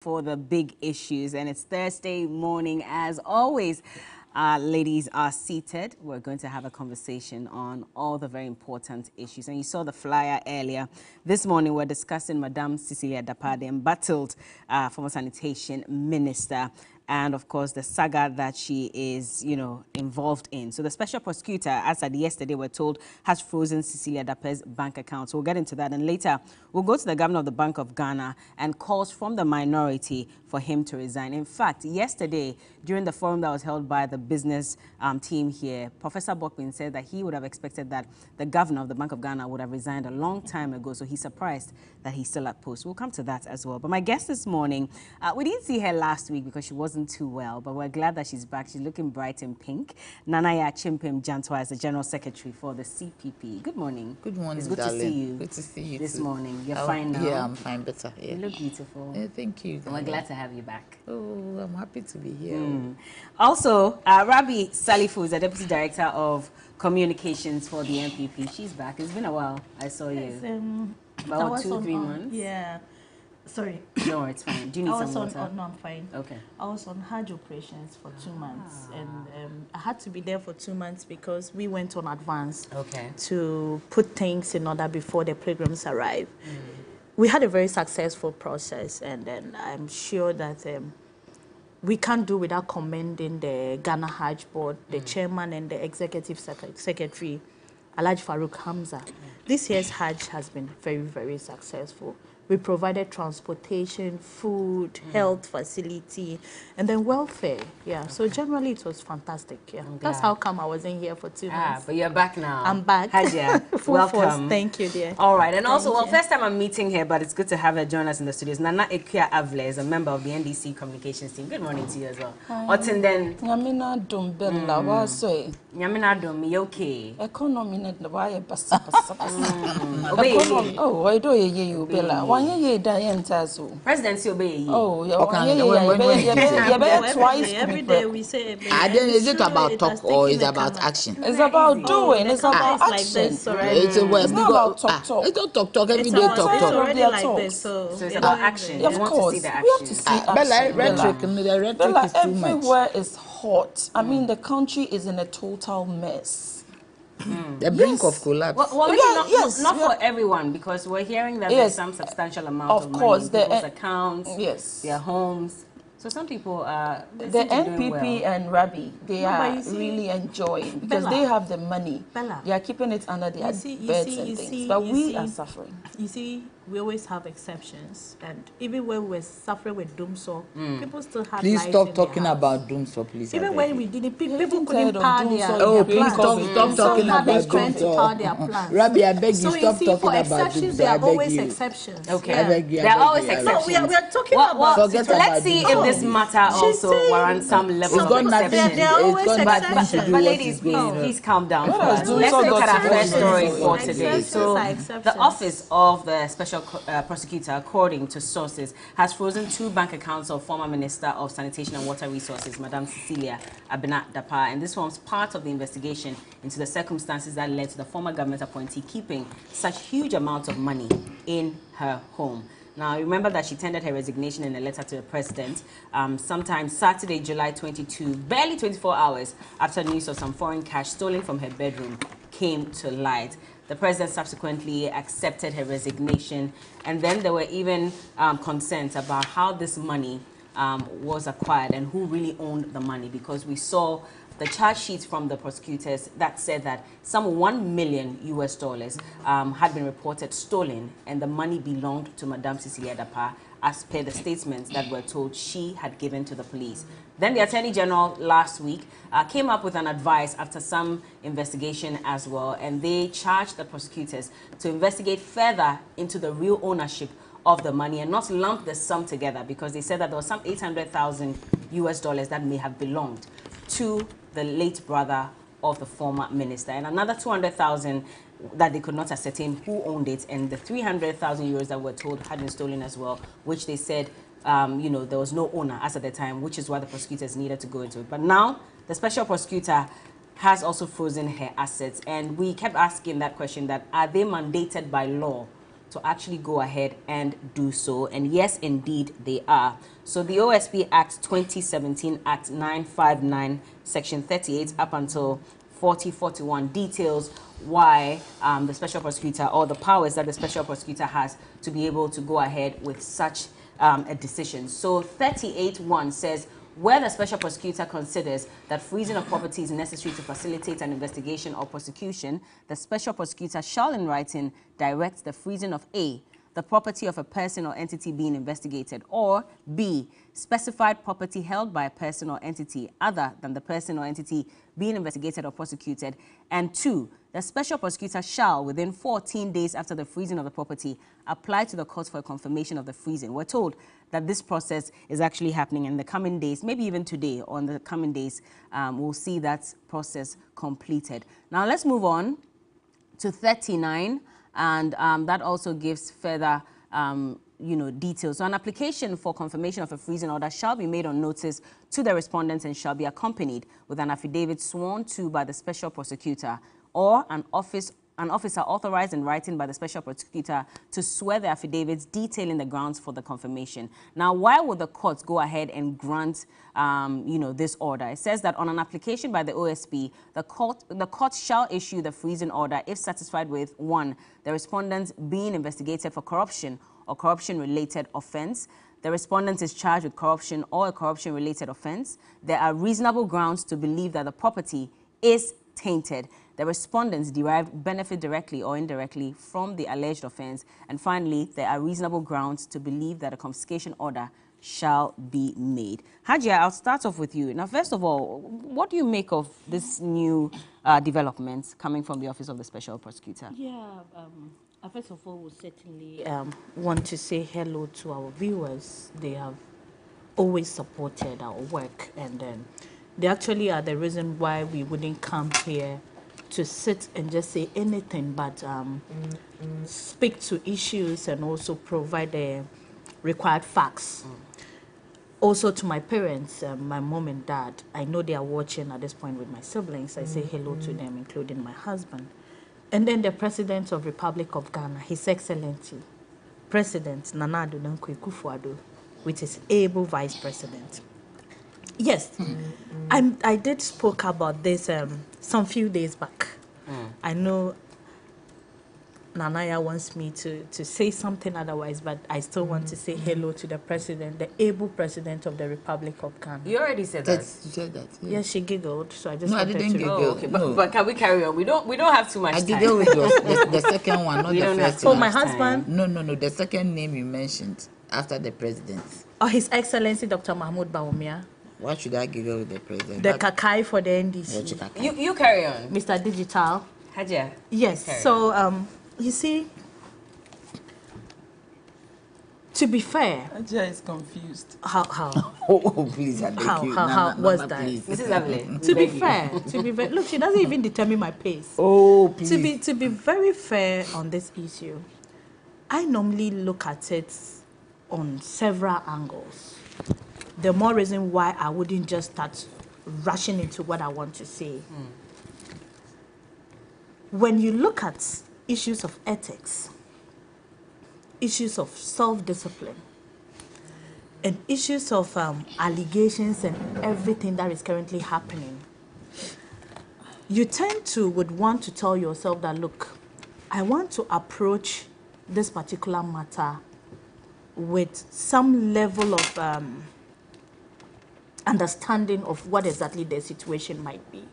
For the big issues, and it's Thursday morning as always. Ladies are seated. We're going to have a conversation on all the very important issues. And you saw the flyer earlier. This morning we're discussing Madame Cecilia Dapaah, the embattled former sanitation minister, and of course the saga that she is, involved in. So the special prosecutor, as at yesterday we're told, has frozen Cecilia Dapaah's bank account. So we'll get into that, and later we'll go to the governor of the Bank of Ghana and calls from the minority for him to resign. In fact, yesterday during the forum that was held by the business team here, Professor Bokpin said that he would have expected that the governor of the Bank of Ghana would have resigned a long time ago. So he's surprised that he's still at post. We'll come to that as well. But my guest this morning, we didn't see her last week because she wasn't too well, but we're glad that she's back. She's looking bright and pink. Nanaya Chimpim Jantwa is the General Secretary for the CPP. Good morning. Good morning, It's good darling. to see you. Good to see you this too. morning. You're fine now? Yeah, I'm fine, better. Yeah. You look beautiful. Thank you. And we're glad to have you back. Oh, I'm happy to be here. Also, Rabi Salifu is the Deputy Director of Communications for the NPP. She's back. It's been a while. I saw you. Yes, About 2-3 months? Yeah. Sorry. No, it's fine. Do you need some water? No, I'm fine. Okay. I was on Hajj operations for 2 months, and I had to be there for 2 months because we went on advance to put things in order before the pilgrims arrive. We had a very successful process, and then I'm sure that we can't do without commending the Ghana Hajj Board, the chairman and the executive secretary, Alhaji Farouk Hamza. This year's Hajj has been very, very successful. We provided transportation, food, health facility, and then welfare. Yeah, so generally it was fantastic. Yeah, that's how come I wasn't here for 2 months. But you're back now. I'm back. Hadia, welcome. Force. Thank you, dear. All right, and also, first time I'm meeting her, but it's good to have her join us in the studios. Nana Ekia Avle is a member of the NDC communications team. Good morning to you as well. Otinden. Nyamina Dumbella, what's it? Nyamina Dum, you okay? Economy net the wire bassa. Oh, I do you, Bella. One year, Diane Tazo. Presidency obey. Oh, yeah, twice every day we say. Is it about talk or is it about action? It's about doing, it's about like action. this, It's not about talk. It's not talk. Every It's day about- talk. it's already like talk. this, so So it's about action. Of You want course, to see the we have to action. see action. Bella, rhetoric Bella, is too much. everywhere is hot. I mean, the country is in a total mess. The brink of collapse. Well, maybe yes, not for everyone, because we're hearing that there's some substantial amount of money course, in people's accounts, yes, their homes. So some people are the NPP and Rabi, they are really enjoying because Bella, they have the money. Bella, they are keeping it under their beds and things. But we are suffering. You see, we always have exceptions, and even when we're suffering with doomsor, people still have. Please lives stop in talking their about doomsor, please. Even when we did it, people couldn't tired of power doomsor. their Oh, their please plans. stop talking Had the about strength to power their doomsor. plans. Rabbi, I beg you, So stop see, talking for about exceptions, doomsor. there I are beg always you. exceptions. Okay. I beg you. There are always I beg you. exceptions. No, we are talking Well, about. Forget so let's about see doomsor. if this matter also warrants some level It's of got nothing. exception. There are always It's got nothing to exceptions. do But with ladies, what's going on. please calm down. What first. has Let's Doomsor look got at to our do first with story it? for today. Exceptions So, are exceptions. the office of the special prosecutor, according to sources, has frozen 2 bank accounts of former Minister of Sanitation and Water Resources, Madame Cecilia Dapaah, and this forms part of the investigation into the circumstances that led to the former government appointee keeping such huge amounts of money in her home. Now, remember that she tendered her resignation in a letter to the president sometime Saturday, July 22, barely 24 hours after news of some foreign cash stolen from her bedroom came to light. The president subsequently accepted her resignation, and then there were even concerns about how this money was acquired and who really owned the money, because we saw the charge sheets from the prosecutors that said that some $1 million had been reported stolen, and the money belonged to Madame Cecilia Dapaah, as per the statements that were told she had given to the police. Then the Attorney General last week came up with an advice after some investigation as well, and they charged the prosecutors to investigate further into the real ownership of the money and not lump the sum together, because they said that there was some $800,000 that may have belonged to the late brother of the former minister, and another 200,000 that they could not ascertain who owned it, and the 300,000 euros that were told had been stolen as well, which they said there was no owner as at the time, which is why the prosecutors needed to go into it. But now the special prosecutor has also frozen her assets, and we kept asking that question, that are they mandated by law to actually go ahead and do so. And yes, indeed, they are. So the OSP Act 2017, Act 959, Section 38, up until 4041 details why the special prosecutor, or the powers that the special prosecutor has to be able to go ahead with such a decision. So 38.1 says, where the special prosecutor considers that freezing of property is necessary to facilitate an investigation or prosecution, the special prosecutor shall in writing direct the freezing of A, the property of a person or entity being investigated, or B, specified property held by a person or entity other than the person or entity being investigated or prosecuted, and 2, the special prosecutor shall, within 14 days after the freezing of the property, apply to the court for a confirmation of the freezing. We're told that this process is actually happening in the coming days, maybe even today or in the coming days, we'll see that process completed. Now let's move on to 39, and that also gives further details. So an application for confirmation of a freezing order shall be made on notice to the respondents and shall be accompanied with an affidavit sworn to by the special prosecutor or an officer authorized in writing by the special prosecutor to swear the affidavits detailing the grounds for the confirmation. Now, why would the court go ahead and grant, this order? It says that on an application by the OSP, the court shall issue the freezing order if satisfied with 1, the respondent being investigated for corruption or corruption-related offense. The respondent is charged with corruption or a corruption-related offense. There are reasonable grounds to believe that the property is tainted. The respondents derived benefit directly or indirectly from the alleged offense. And finally, there are reasonable grounds to believe that a confiscation order shall be made. Hajia, I'll start off with you. Now, first of all, what do you make of this new developments coming from the Office of the Special Prosecutor? Yeah, first of all, we certainly want to say hello to our viewers. They have always supported our work, and they actually are the reason why we wouldn't come here to sit and just say anything, but speak to issues and also provide the required facts. Also to my parents, my mom and dad, I know they are watching at this point with my siblings. I say hello to them, including my husband. And then the President of Republic of Ghana, His Excellency, President Nana Addo Dankwa Akufo-Addo, with his able Vice President. Yes, I did spoke about this some few days back. I know Nanaya wants me to say something otherwise, but I still want to say hello to the President, the able President of the Republic of Ghana. You already said that. You said that. Yeah. Yes, she giggled, so I just No, I wanted didn't to... giggle. Oh, okay, No. but can we carry on? We don't have too much I time. giggled with the second one, not We the don't have first to. Oh, one. my husband? No, the second name you mentioned after the president. Oh, His Excellency Dr. Mahmoud Bawumia, Why should I giggle with the president? the Kakai for the NDC, You carry on. Mr. Digital. Hajia. Yes, carry so you see, to be fair, Ajay is confused. how Oh, please, I beg How- you. how Nana, was Nana, that? please. Mrs. Evelyn. to be fair, look, she doesn't even determine my pace. Oh, please. To be very fair on this issue, I normally look at it on several angles. The more reason why I wouldn't just start rushing into what I want to say. When you look at issues of ethics, issues of self-discipline, and issues of allegations and everything that is currently happening, you tend to would want to tell yourself that, look, I want to approach this particular matter with some level of understanding of what exactly the situation might be.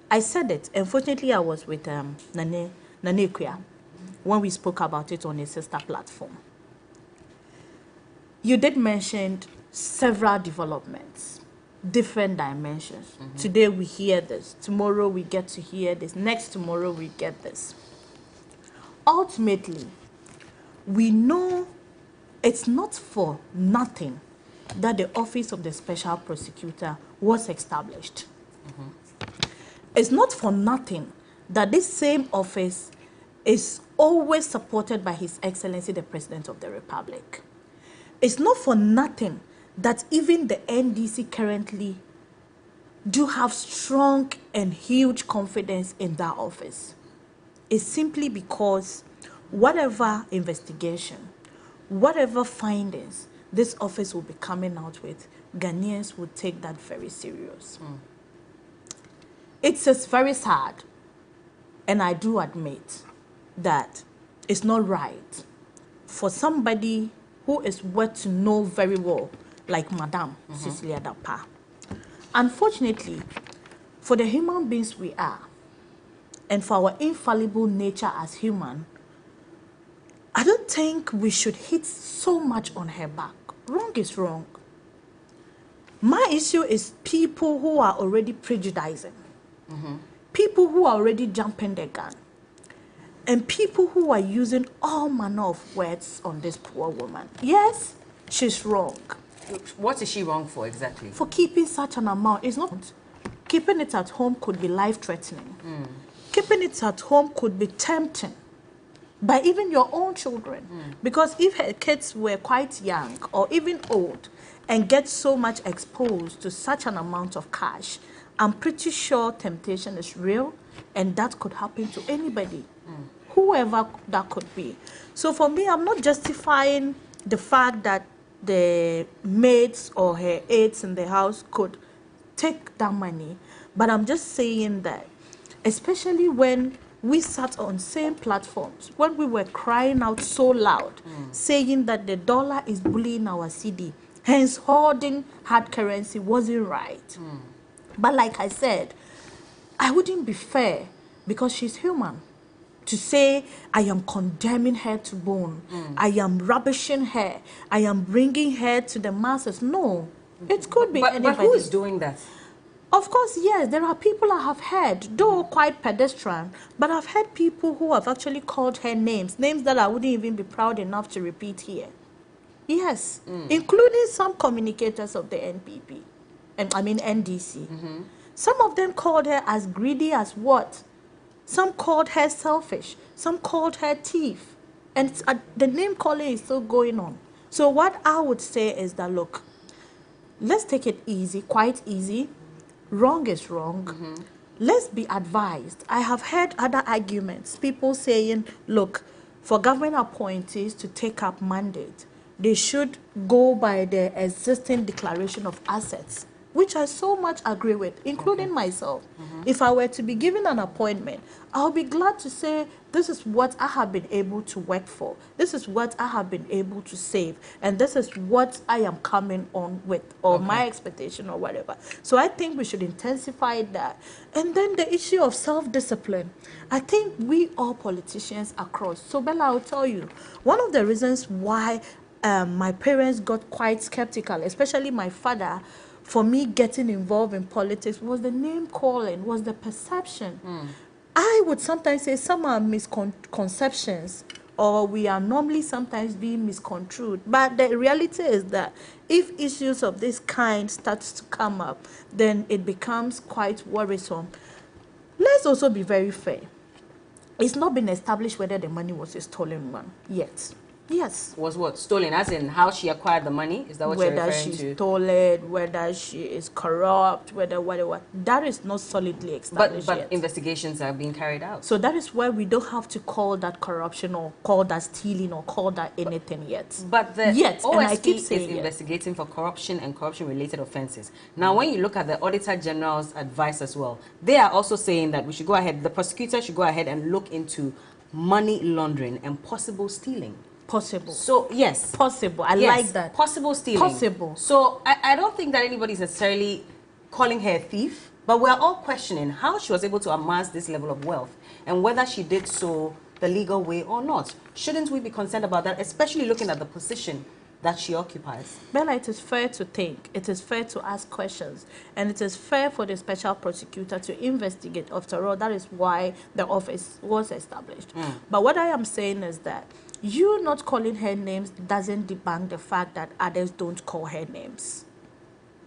I said it. Unfortunately, I was with Nane Kuya when we spoke about it on a sister platform. You did mention several developments, different dimensions. Today we hear this. Tomorrow we get to hear this. Next tomorrow we get this. Ultimately, we know it's not for nothing that the Office of the Special Prosecutor was established. It's not for nothing that this same office is always supported by His Excellency the President of the Republic. It's not for nothing that even the NDC currently do have strong and huge confidence in that office. It's simply because whatever investigation, whatever findings this office will be coming out with, Ghanaians will take that very serious. It's just very sad, and I do admit that it's not right for somebody who is worth to know very well, like Madam Cecilia Dapaah. Unfortunately, for the human beings we are, and for our infallible nature as human, I don't think we should hit so much on her back. Wrong is wrong. My issue is people who are already prejudicing, people who are already jumping the gun, and people who are using all manner of words on this poor woman. Yes, she's wrong. What is she wrong for exactly? For keeping such an amount. It's not. Keeping it at home could be life-threatening. Keeping it at home could be tempting by even your own children. Because if her kids were quite young or even old and get so much exposed to such an amount of cash, I'm pretty sure temptation is real, and that could happen to anybody, whoever that could be. So for me, I'm not justifying the fact that the maids or her aides in the house could take that money, but I'm just saying that, especially when we sat on same platforms, when we were crying out so loud, saying that the dollar is bullying our cedi, hence hoarding hard currency wasn't right. But like I said, I wouldn't be fair, because she's human, to say I am condemning her to bone, I am rubbishing her, I am bringing her to the masses. No, it could be anybody. But who is doing that? Of course, yes, there are people I have heard, though quite pedestrian, but I've heard people who have actually called her names that I wouldn't even be proud enough to repeat here. Yes, including some communicators of the NPP, and I mean NDC. Some of them called her as greedy as what? Some called her selfish. Some called her thief. And the name calling is still going on. So what I would say is that, look, let's take it easy, quite easy. Wrong is wrong. Let's be advised. I have heard other arguments, people saying, look, for government appointees to take up mandate, they should go by the existing declaration of assets, which I so much agree with, including myself. If I were to be given an appointment, I'll be glad to say, this is what I have been able to work for. This is what I have been able to save. And this is what I am coming on with, or my expectation or whatever. So I think we should intensify that. And then the issue of self-discipline. I think we all politicians across. So Bella, I'll tell you, one of the reasons why my parents got quite skeptical, especially my father, for me getting involved in politics, was the name calling, was the perception. I would sometimes say some are misconceptions, or we are normally sometimes being misconstrued. But the reality is that if issues of this kind starts to come up, then it becomes quite worrisome. Let's also be very fair. It's not been established whether the money was a stolen one yet. Yes. Was what? Stolen, as in how she acquired the money? Is that what you're referring to? Whether she stole it, whether she is corrupt, whether whatever. That is not solidly established but yet. Investigations are being carried out. So that is why we don't have to call that corruption, or call that stealing, or call that anything yet. But the OSP and I keep saying is investigating for corruption and corruption-related offences. Now, when you look at the Auditor General's advice as well, they are also saying that we should go ahead, the prosecutor should go ahead and look into money laundering and possible stealing. Possible. So, yes. Possible. I like that. Possible stealing. Possible. So, I don't think that anybody's necessarily calling her a thief, but we're all questioning how she was able to amass this level of wealth and whether she did so the legal way or not. Shouldn't we be concerned about that, especially looking at the position that she occupies? Bella, it is fair to think, it is fair to ask questions, and it is fair for the special prosecutor to investigate. After all, that is why the office was established. But what I am saying is that you not calling her names doesn't debunk the fact that others don't call her names.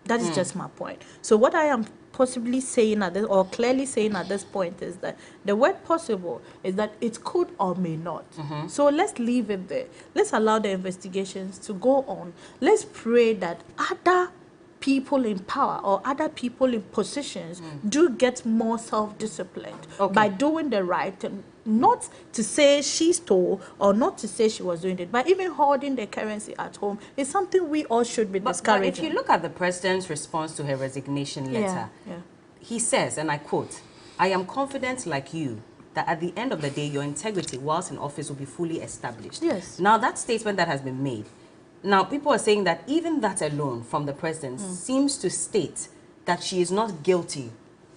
That is just my point. So what I am possibly saying at this, or clearly saying at this point, is that the word possible is that it could or may not. So let's leave it there. Let's allow the investigations to go on. Let's pray that other people in power or other people in positions do get more self-disciplined by doing the right thing. Not to say she stole or not to say she was doing it, but even holding the currency at home is something we all should be discouraging. But if you look at the president's response to her resignation letter, he says, and I quote, "I am confident like you that at the end of the day, your integrity whilst in office will be fully established." Yes. Now, that statement that has been made, now people are saying that even that alone from the president seems to state that she is not guilty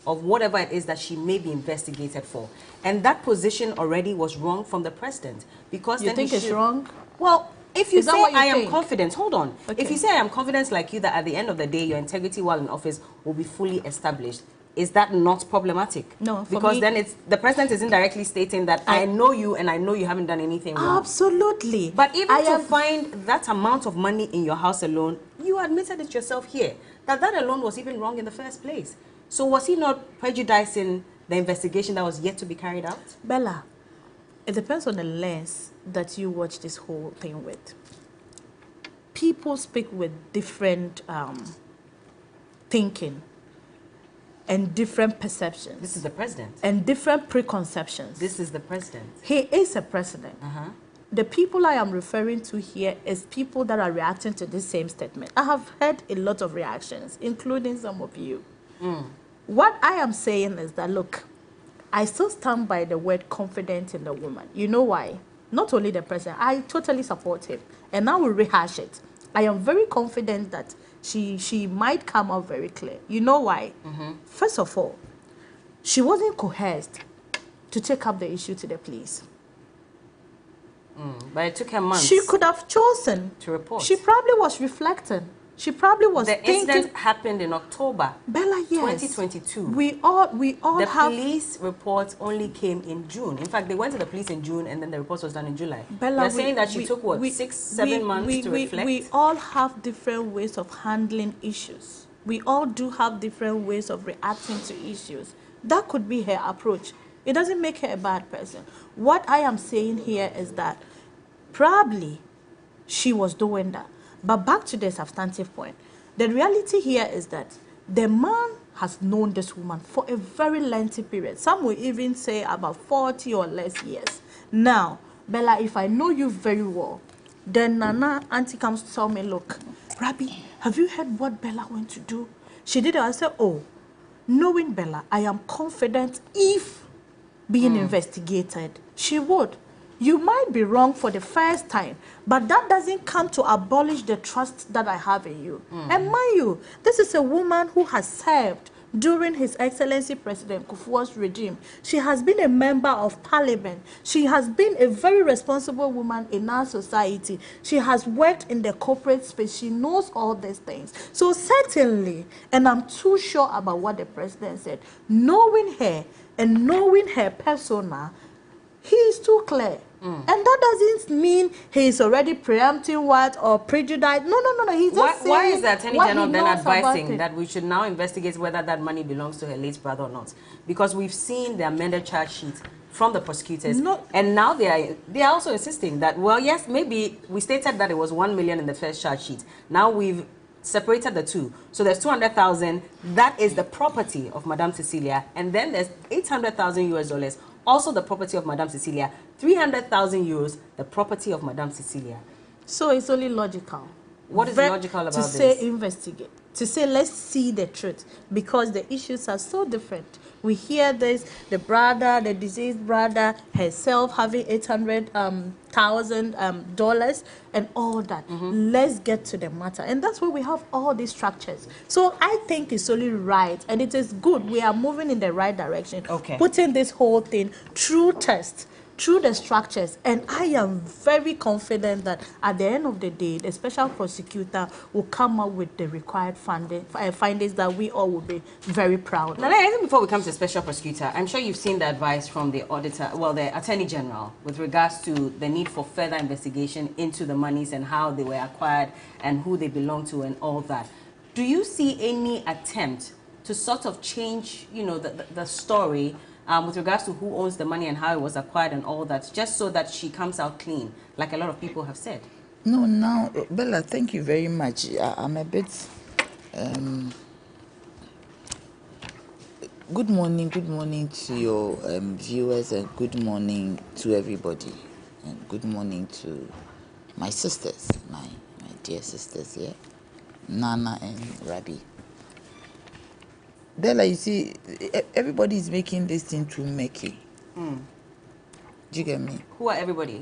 of whatever it is that she may be investigated for. And that position already was wrong from the president. Because you then think it's wrong? Well, if you say I am think? confident, hold on. If you say I am confident like you that at the end of the day, your integrity while in office will be fully established, is that not problematic? No, for because me, then it's the president is indirectly stating that I know you and I know you haven't done anything wrong. Absolutely. But even to find that amount of money in your house alone, you admitted it yourself here, that alone was even wrong in the first place. So was he not prejudicing the investigation that was yet to be carried out? Bella, it depends on the lens that you watch this whole thing with. People speak with different thinking and different perceptions. This is the president. And different preconceptions. This is the president. He is a president. The people I am referring to here is people that are reacting to this same statement. I have heard a lot of reactions, including some of you. What I am saying is that, look, I still stand by the word confident in the woman. You know why? Not only the president, I totally support him. And I will rehash it. I am very confident that she might come out very clear. You know why? First of all, she wasn't coerced to take up the issue to the police. But it took her months. She could have chosen to report. She probably was reflecting. She probably was thinking. The incident happened in October. Bella, yes. 2022. We all the police report only came in June. In fact, they went to the police in June and then the report was done in July. Bella, you're saying that she took what, 6-7 months to reflect? We all have different ways of handling issues. We all do have different ways of reacting to issues. That could be her approach. It doesn't make her a bad person. What I am saying here is that probably she was doing that. But back to the substantive point, the reality here is that the man has known this woman for a very lengthy period. Some will even say about 40 or less years. Now, Bella, if I know you very well, then Nana, auntie comes to tell me, look, Rabbi, have you heard what Bella went to do? She did it. I said, oh, knowing Bella, I am confident if being investigated, she would. You might be wrong for the first time, but that doesn't come to abolish the trust that I have in you. And mind you, this is a woman who has served during His Excellency President Kufuor's regime. She has been a member of parliament. She has been a very responsible woman in our society. She has worked in the corporate space. She knows all these things. So certainly, and I'm too sure about what the president said, knowing her and knowing her persona, he is too clear. And that doesn't mean he is already preempting what or prejudiced. No. He's just saying. Why is the Attorney General then advising that we should now investigate whether that money belongs to her late brother or not? Because we've seen the amended charge sheet from the prosecutors, and now they are also insisting that, well, yes, maybe we stated that it was 1 million in the first charge sheet. Now we've separated the two. So there's 200,000. That is the property of Madame Cecilia, and then there's $800,000 also the property of Madame Cecilia, 300,000 euros, the property of Madame Cecilia. So it's only logical. What is logical about this? To say investigate, to say let's see the truth, because the issues are so different. We hear this, the brother, the deceased brother, herself having $800,000 and all that. Let's get to the matter. And that's why we have all these structures. So I think it's only right, and it is good. We are moving in the right direction. Putting this whole thing through test, through the structures, and I am very confident that at the end of the day, the special prosecutor will come up with the required findings that we all will be very proud of. Now, I think before we come to the special prosecutor, I'm sure you've seen the advice from the auditor, well, the Attorney General, with regards to the need for further investigation into the monies and how they were acquired and who they belong to and all that. Do you see any attempt to sort of change, you know, the story with regards to who owns the money and how it was acquired and all that, just so that she comes out clean, like a lot of people have said? No, Bella, thank you very much. I'm a bit Good morning to your viewers, and good morning to everybody, and good morning to my sisters, my dear sisters here, Nana and Rabi. Bella, you see, everybody is making this thing too murky. Do you get me? Who are everybody?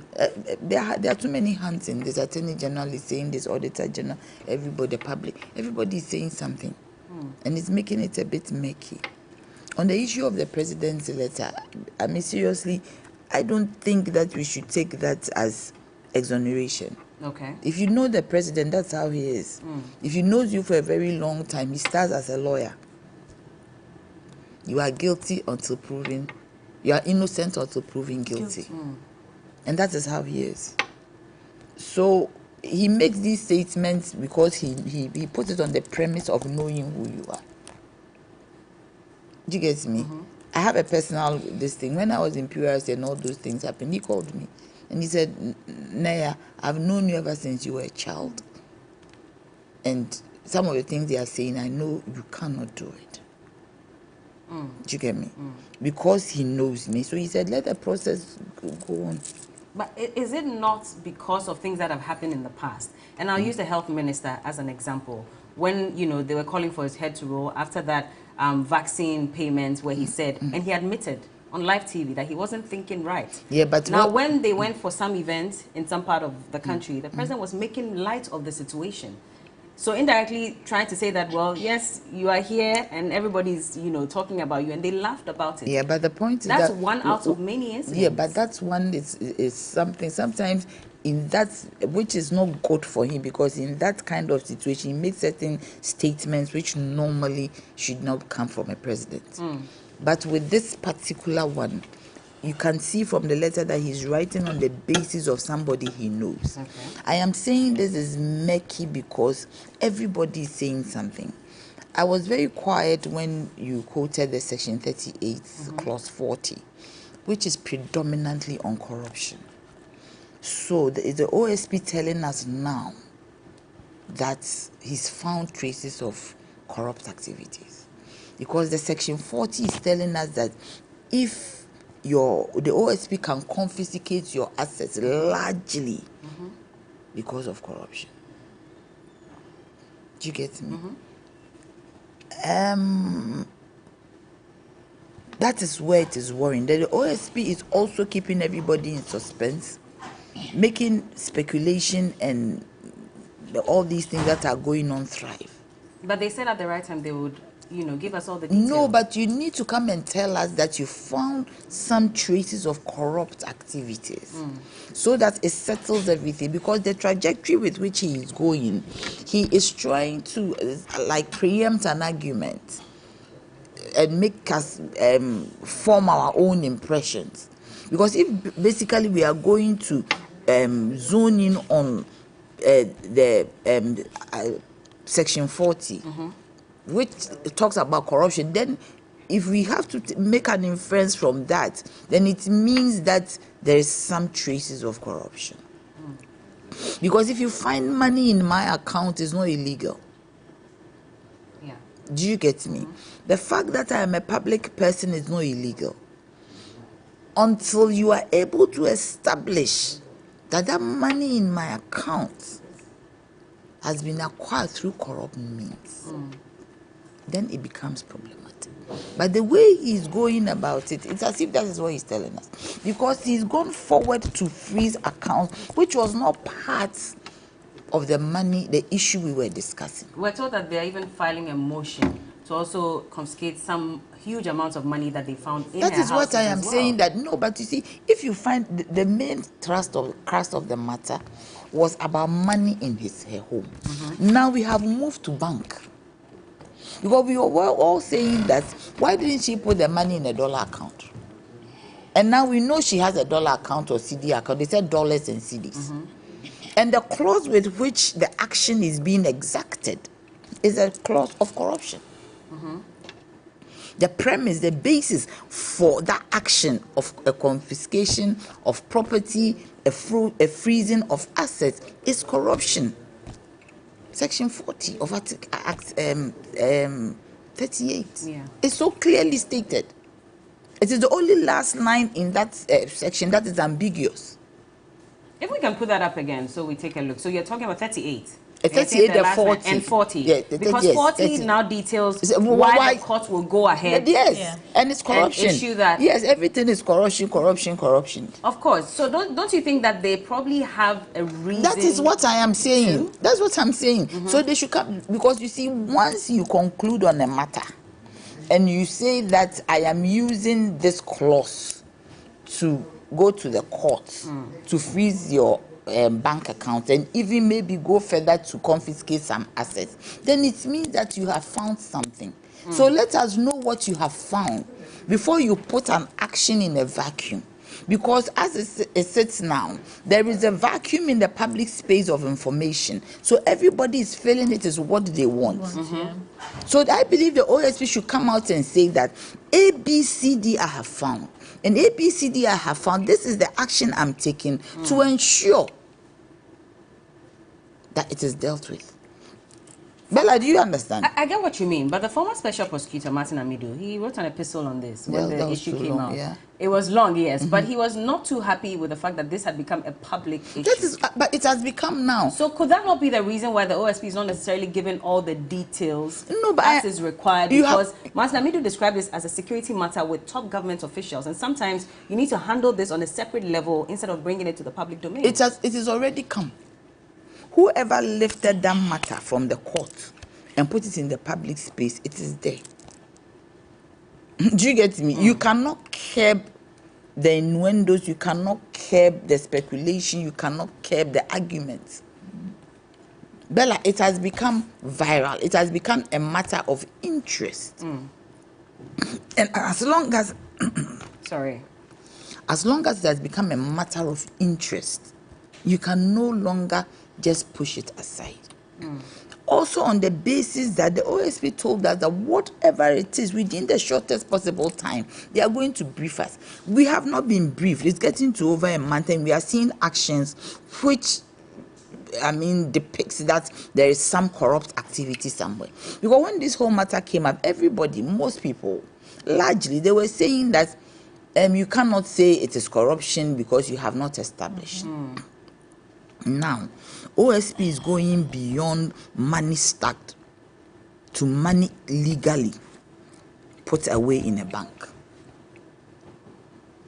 There are too many hands in this. Attorney General is saying this, Auditor General, everybody, the public, everybody is saying something, and it's making it a bit murky. On the issue of the president's letter, I mean, seriously, I don't think that we should take that as exoneration. Okay. If you know the president, that's how he is. If he knows you for a very long time, he starts as a lawyer. You are guilty until proven, you are innocent until proven guilty. And that is how he is. So he makes these statements because he puts it on the premise of knowing who you are. Do you get me? I have a personal this thing. When I was in PRC and all those things happened, he called me and he said, Naya, I've known you ever since you were a child. And some of the things they are saying, I know you cannot do it. Do you get me? Because he knows me. So he said, let the process go on. But is it not because of things that have happened in the past? And I'll use the health minister as an example. When, you know, they were calling for his head to roll after that vaccine payments where he said, and he admitted on live TV that he wasn't thinking right. Yeah, but now when they went for some event in some part of the country, the president was making light of the situation. So indirectly trying to say that, well, yes, you are here and everybody's, you know, talking about you, and they laughed about it. Yeah, but the point is that's that one out of many incidents. Yeah, but that's one is something. Sometimes in that, which is not good for him, because in that kind of situation, he makes certain statements which normally should not come from a president. But with this particular one, you can see from the letter that he's writing on the basis of somebody he knows. Okay. I am saying this is murky because everybody is saying something. I was very quiet when you quoted the Section 38, Clause 40, which is predominantly on corruption. So the OSP telling us now that he's found traces of corrupt activities. Because the Section 40 is telling us that if the OSP can confiscate your assets largely because of corruption. Do you get me? That is where it is worrying. The OSP is also keeping everybody in suspense, making speculation and all these things that are going on thrive. But they said at the right time they would, you know, give us all the details. No, but you need to come and tell us that you found some traces of corrupt activities so that it settles everything, because the trajectory with which he is going, he is trying to like preempt an argument and make us form our own impressions. Because if basically we are going to zone in on the Section 40, which talks about corruption, then if we have to make an inference from that, then it means that there is some traces of corruption. Because if you find money in my account, it's not illegal. Yeah. Do you get me? The fact that I am a public person is not illegal until you are able to establish that that money in my account has been acquired through corrupt means. Then it becomes problematic. But the way he's going about it, it's as if that is what he's telling us. Because he's gone forward to freeze accounts, which was not part of the money, the issue we were discussing. We're told that they're even filing a motion to also confiscate some huge amounts of money that they found in That her is what I am well. saying, that no, but you see, if you find the main crux of the matter was about money in her home. Now we have moved to bank. Because we were all saying that, why didn't she put the money in a dollar account? And now we know she has a dollar account or CD account. They said dollars and CDs. And the clause with which the action is being exacted is a clause of corruption. The premise, the basis for that action of a confiscation of property, a freezing of assets is corruption. Section 40 of Act 38. Yeah. It's so clearly stated. It is the only last line in that section that is ambiguous. If we can put that up again, so we take a look. So you're talking about 38. 38 and 40. And 40. Yeah, because yes, 40 30. now details Why why the court will go ahead. Yes, Yeah. and it's corruption. And issue that. Yes, everything is corruption. Of course. So don't you think that they probably have a reason? That is what I am saying. That's what I'm saying. So they should come, because you see, once you conclude on a matter and you say that I am using this clause to go to the court to freeze your bank account and even maybe go further to confiscate some assets, then it means that you have found something. So let us know what you have found before you put an action in a vacuum. Because as it sits now, there is a vacuum in the public space of information. So everybody is feeling it is what they want. So I believe the OSP should come out and say that ABCD I have found. And ABCD I have found, this is the action I'm taking to ensure that it is dealt with. Bella, do you understand? I get what you mean, but the former special prosecutor, Martin Amido, he wrote an epistle on this when the issue came out. Yeah. It was long, yes, but he was not too happy with the fact that this had become a public issue. But it has become now. So could that not be the reason why the OSP is not necessarily given all the details as is required? Because Martin Amido described this as a security matter with top government officials, and sometimes you need to handle this on a separate level instead of bringing it to the public domain. It is already come. Whoever lifted that matter from the court and put it in the public space, it is there. Do you get me? You cannot curb the innuendos, you cannot curb the speculation, you cannot curb the arguments. Bella, it has become viral. It has become a matter of interest. And as long as as long as it has become a matter of interest, you can no longer just push it aside. Also on the basis that the OSP told us that whatever it is within the shortest possible time, they are going to brief us. We have not been briefed. It's getting to over a month and we are seeing actions which, depicts that there is some corrupt activity somewhere. Because when this whole matter came up, everybody, most people, largely, they were saying that you cannot say it is corruption because you have not established. Now, OSP is going beyond money stacked to money legally put away in a bank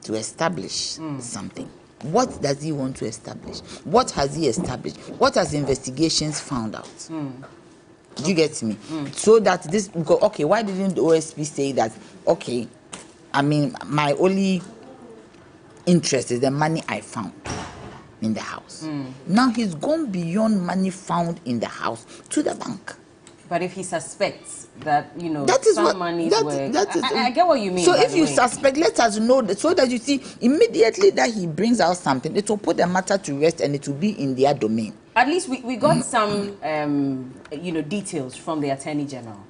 to establish something. What does he want to establish? What has he established? What has investigations found out? Do you get me? So that this, okay, why didn't the OSP say that, okay, my only interest is the money I found in the house. Now he's gone beyond money found in the house to the bank. But if he suspects that, that is some money I get what you mean. So if you suspect, let us know that, so that you see immediately that he brings out something, it will put the matter to rest and it will be in their domain. At least we got some, details from the Attorney General.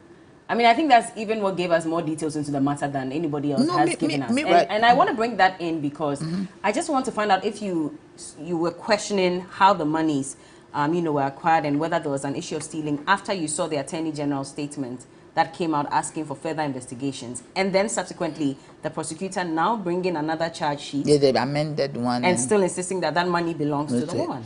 I think that's even what gave us more details into the matter than anybody else has given us. And I want to bring that in because I just want to find out if you were questioning how the monies, were acquired and whether there was an issue of stealing after you saw the Attorney General's statement that came out asking for further investigations. And then subsequently, the prosecutor now bringing another charge sheet. Yeah, the amended one. And still insisting that that money belongs to the woman.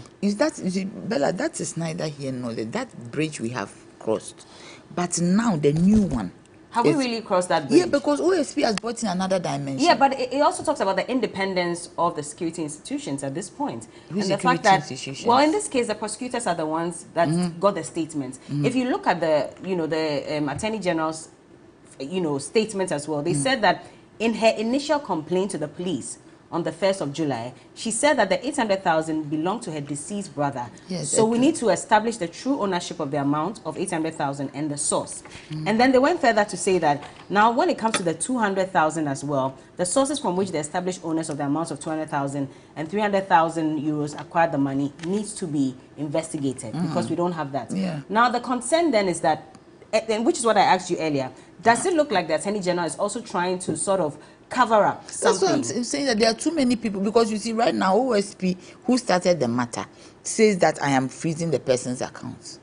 Bella, that is neither here nor there. That bridge we have crossed. But now the new one. Have we really crossed that bridge? Yeah, because OSP has brought in another dimension. Yeah, but it also talks about the independence of the security institutions at this point. Who's and the fact that, institutions? well, in this case, the prosecutors are the ones that got the statements. If you look at the, the Attorney General's, statement as well, they said that in her initial complaint to the police on the 1st of July, she said that the 800,000 belonged to her deceased brother. Yes, so we need to establish the true ownership of the amount of 800,000 and the source. And then they went further to say that now when it comes to the 200,000 as well, the sources from which the established owners of the amounts of 200,000 and 300,000 euros acquired the money needs to be investigated because we don't have that. Yeah. Now the concern then is that, and which is what I asked you earlier, does it look like the Attorney General is also trying to sort of cover up something? That's what I'm saying, that there are too many people, because you see right now OSP, who started the matter, says that I am freezing the person's accounts.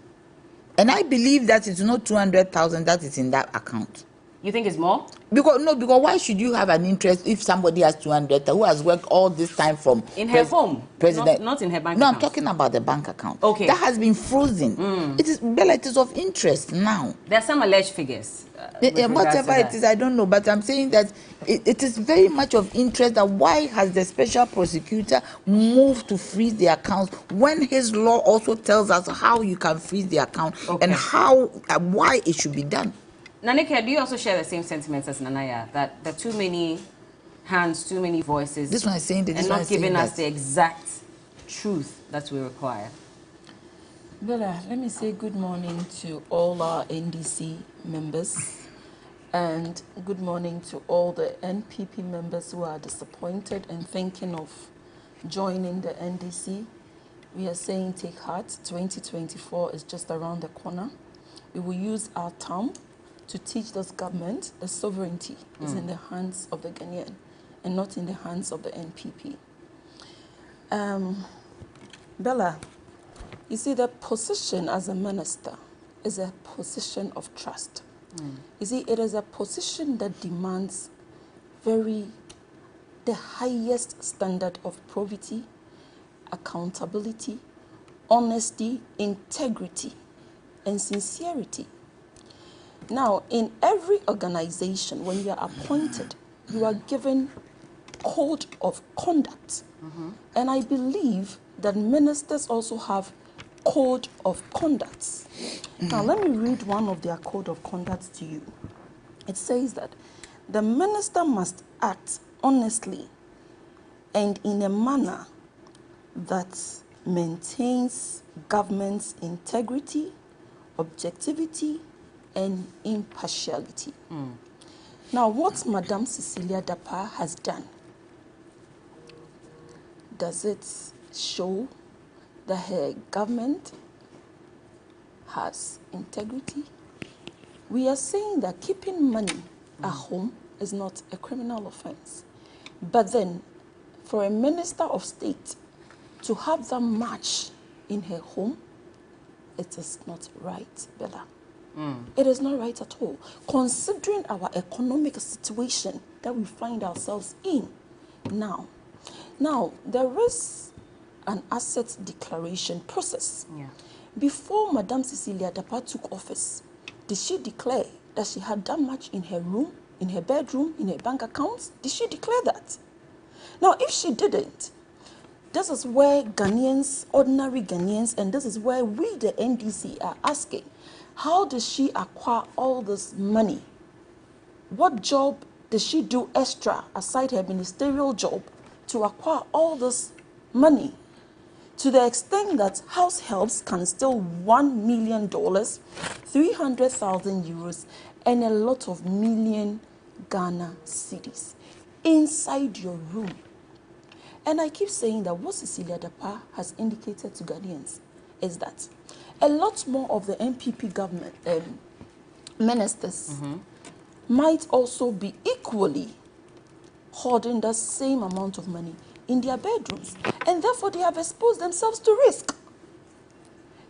And I believe that it's not 200,000 that is in that account. You think it's more? Because why should you have an interest if somebody has 200 who has worked all this time from in her home, president, not in her bank no account. I'm talking about the bank account. Okay, that has been frozen. It is, Bella, it is of interest now. There are some alleged figures. Whatever it is, I don't know, but I'm saying that it is very much of interest. That why has the special prosecutor moved to freeze the account when his law also tells us how you can freeze the account and how why it should be done. Naneka, do you also share the same sentiments as Nanaya, that there are too many hands, too many voices, this one is saying that, and not giving us the exact truth that we require? Bella, let me say good morning to all our NDC members and good morning to all the NPP members who are disappointed and thinking of joining the NDC. We are saying take heart, 2024 is just around the corner. We will use our time to teach this government the sovereignty is in the hands of the Ghanaian and not in the hands of the NPP. Bella, you see, the position as a minister is a position of trust. You see, it is a position that demands the highest standard of probity, accountability, honesty, integrity, and sincerity. Now, in every organization, when you are appointed, you are given code of conduct. And I believe that ministers also have code of conduct. Now, let me read one of their code of conduct to you. It says that the minister must act honestly and in a manner that maintains government's integrity, objectivity, and impartiality. Now, what Madam Cecilia Dapaah has done, does it show that her government has integrity? We are saying that keeping money at home is not a criminal offense. But then, for a minister of state to have that much in her home, it is not right, Bella. It is not right at all, considering our economic situation that we find ourselves in now. Now, there is an asset declaration process. Before Madam Cecilia Dapaah took office, did she declare that she had that much in her room, in her bedroom, in her bank accounts? Did she declare that? Now, if she didn't, this is where Ghanaians, ordinary Ghanaians, and this is where we, the NDC, are asking, how does she acquire all this money? What job does she do extra aside her ministerial job to acquire all this money? To the extent that house helps can steal $1 million, 300,000 euros, and a lot of million Ghana cedis inside your room. And I keep saying that what Cecilia Dapaah has indicated to Ghanaians is that a lot more of the NPP government ministers might also be equally hoarding the same amount of money in their bedrooms, and therefore they have exposed themselves to risk.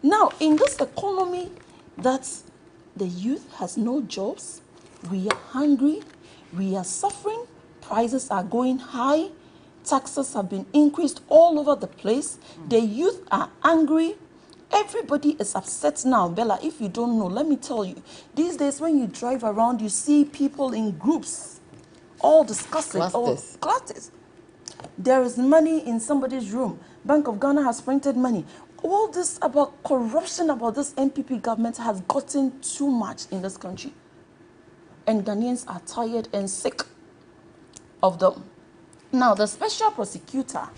Now, in this economy that the youth has no jobs, we are hungry, we are suffering, prices are going high, taxes have been increased all over the place, the youth are angry, everybody is upset now. Bella, if you don't know, let me tell you, these days when you drive around, you see people in groups, all discussing, all clusters. There is money in somebody's room. Bank of Ghana has printed money. All this about corruption, about this NPP government has gotten too much in this country. And Ghanaians are tired and sick of them. Now, the special prosecutor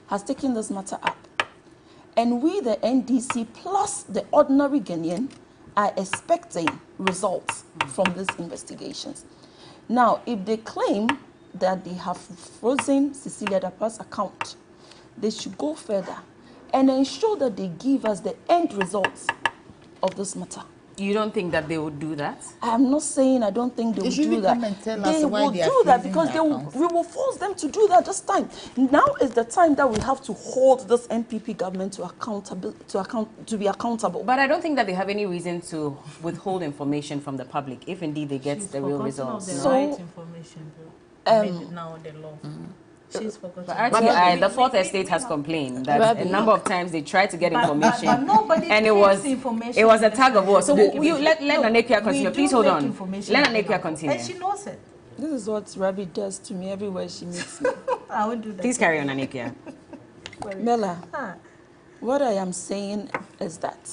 has taken this matter up. And we, the NDC, plus the ordinary Ghanaian, are expecting results from these investigations. Now, if they claim that they have frozen Cecilia Dapaah's account, they should go further and ensure that they give us the end results of this matter. You don't think that they would do that? I'm not saying I don't think they will do that. Come and tell us They why will they are do that freezing because the accounts. we will force them to do that this time. Now is the time that we have to hold this NPP government to be accountable. But I don't think that they have any reason to withhold information from the public if indeed they get the real results. The So, right information, though. Now the law. She's forgotten. But RTI, the Fourth Estate has complained that a number of times they tried to get information, but nobody and takes it was a information tug of war. So you let No, Nanekia continue. we Please do hold make on. information Let available. Nanekia continue. And she knows it. This is what Rabi does to me everywhere she meets me. I won't do that. Please carry on, Nanekia. Mela, Ah, what I am saying is that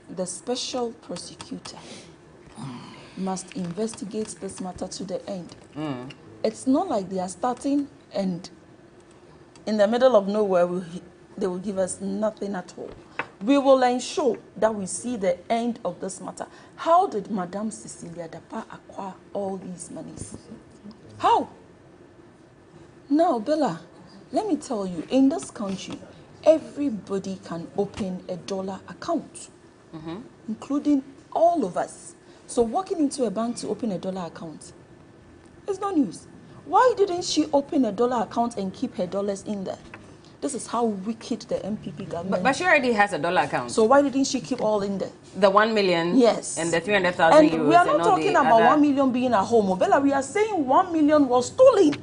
the special prosecutor must investigate this matter to the end. It's not like they are starting and in the middle of nowhere they will give us nothing at all. We will ensure that we see the end of this matter. How did Madame Cecilia Dapaah acquire all these monies? How? Now, Bella, let me tell you, in this country, everybody can open a dollar account, including all of us. So walking into a bank to open a dollar account is no news. Why didn't she open a dollar account and keep her dollars in there? This is how wicked the MPP government. But she already has a dollar account. So why didn't she keep all in there? The 1 million, Yes. and the 300,000 euros. And we are not all talking the about other- 1 million being at home. Bella, we are saying 1 million was stolen.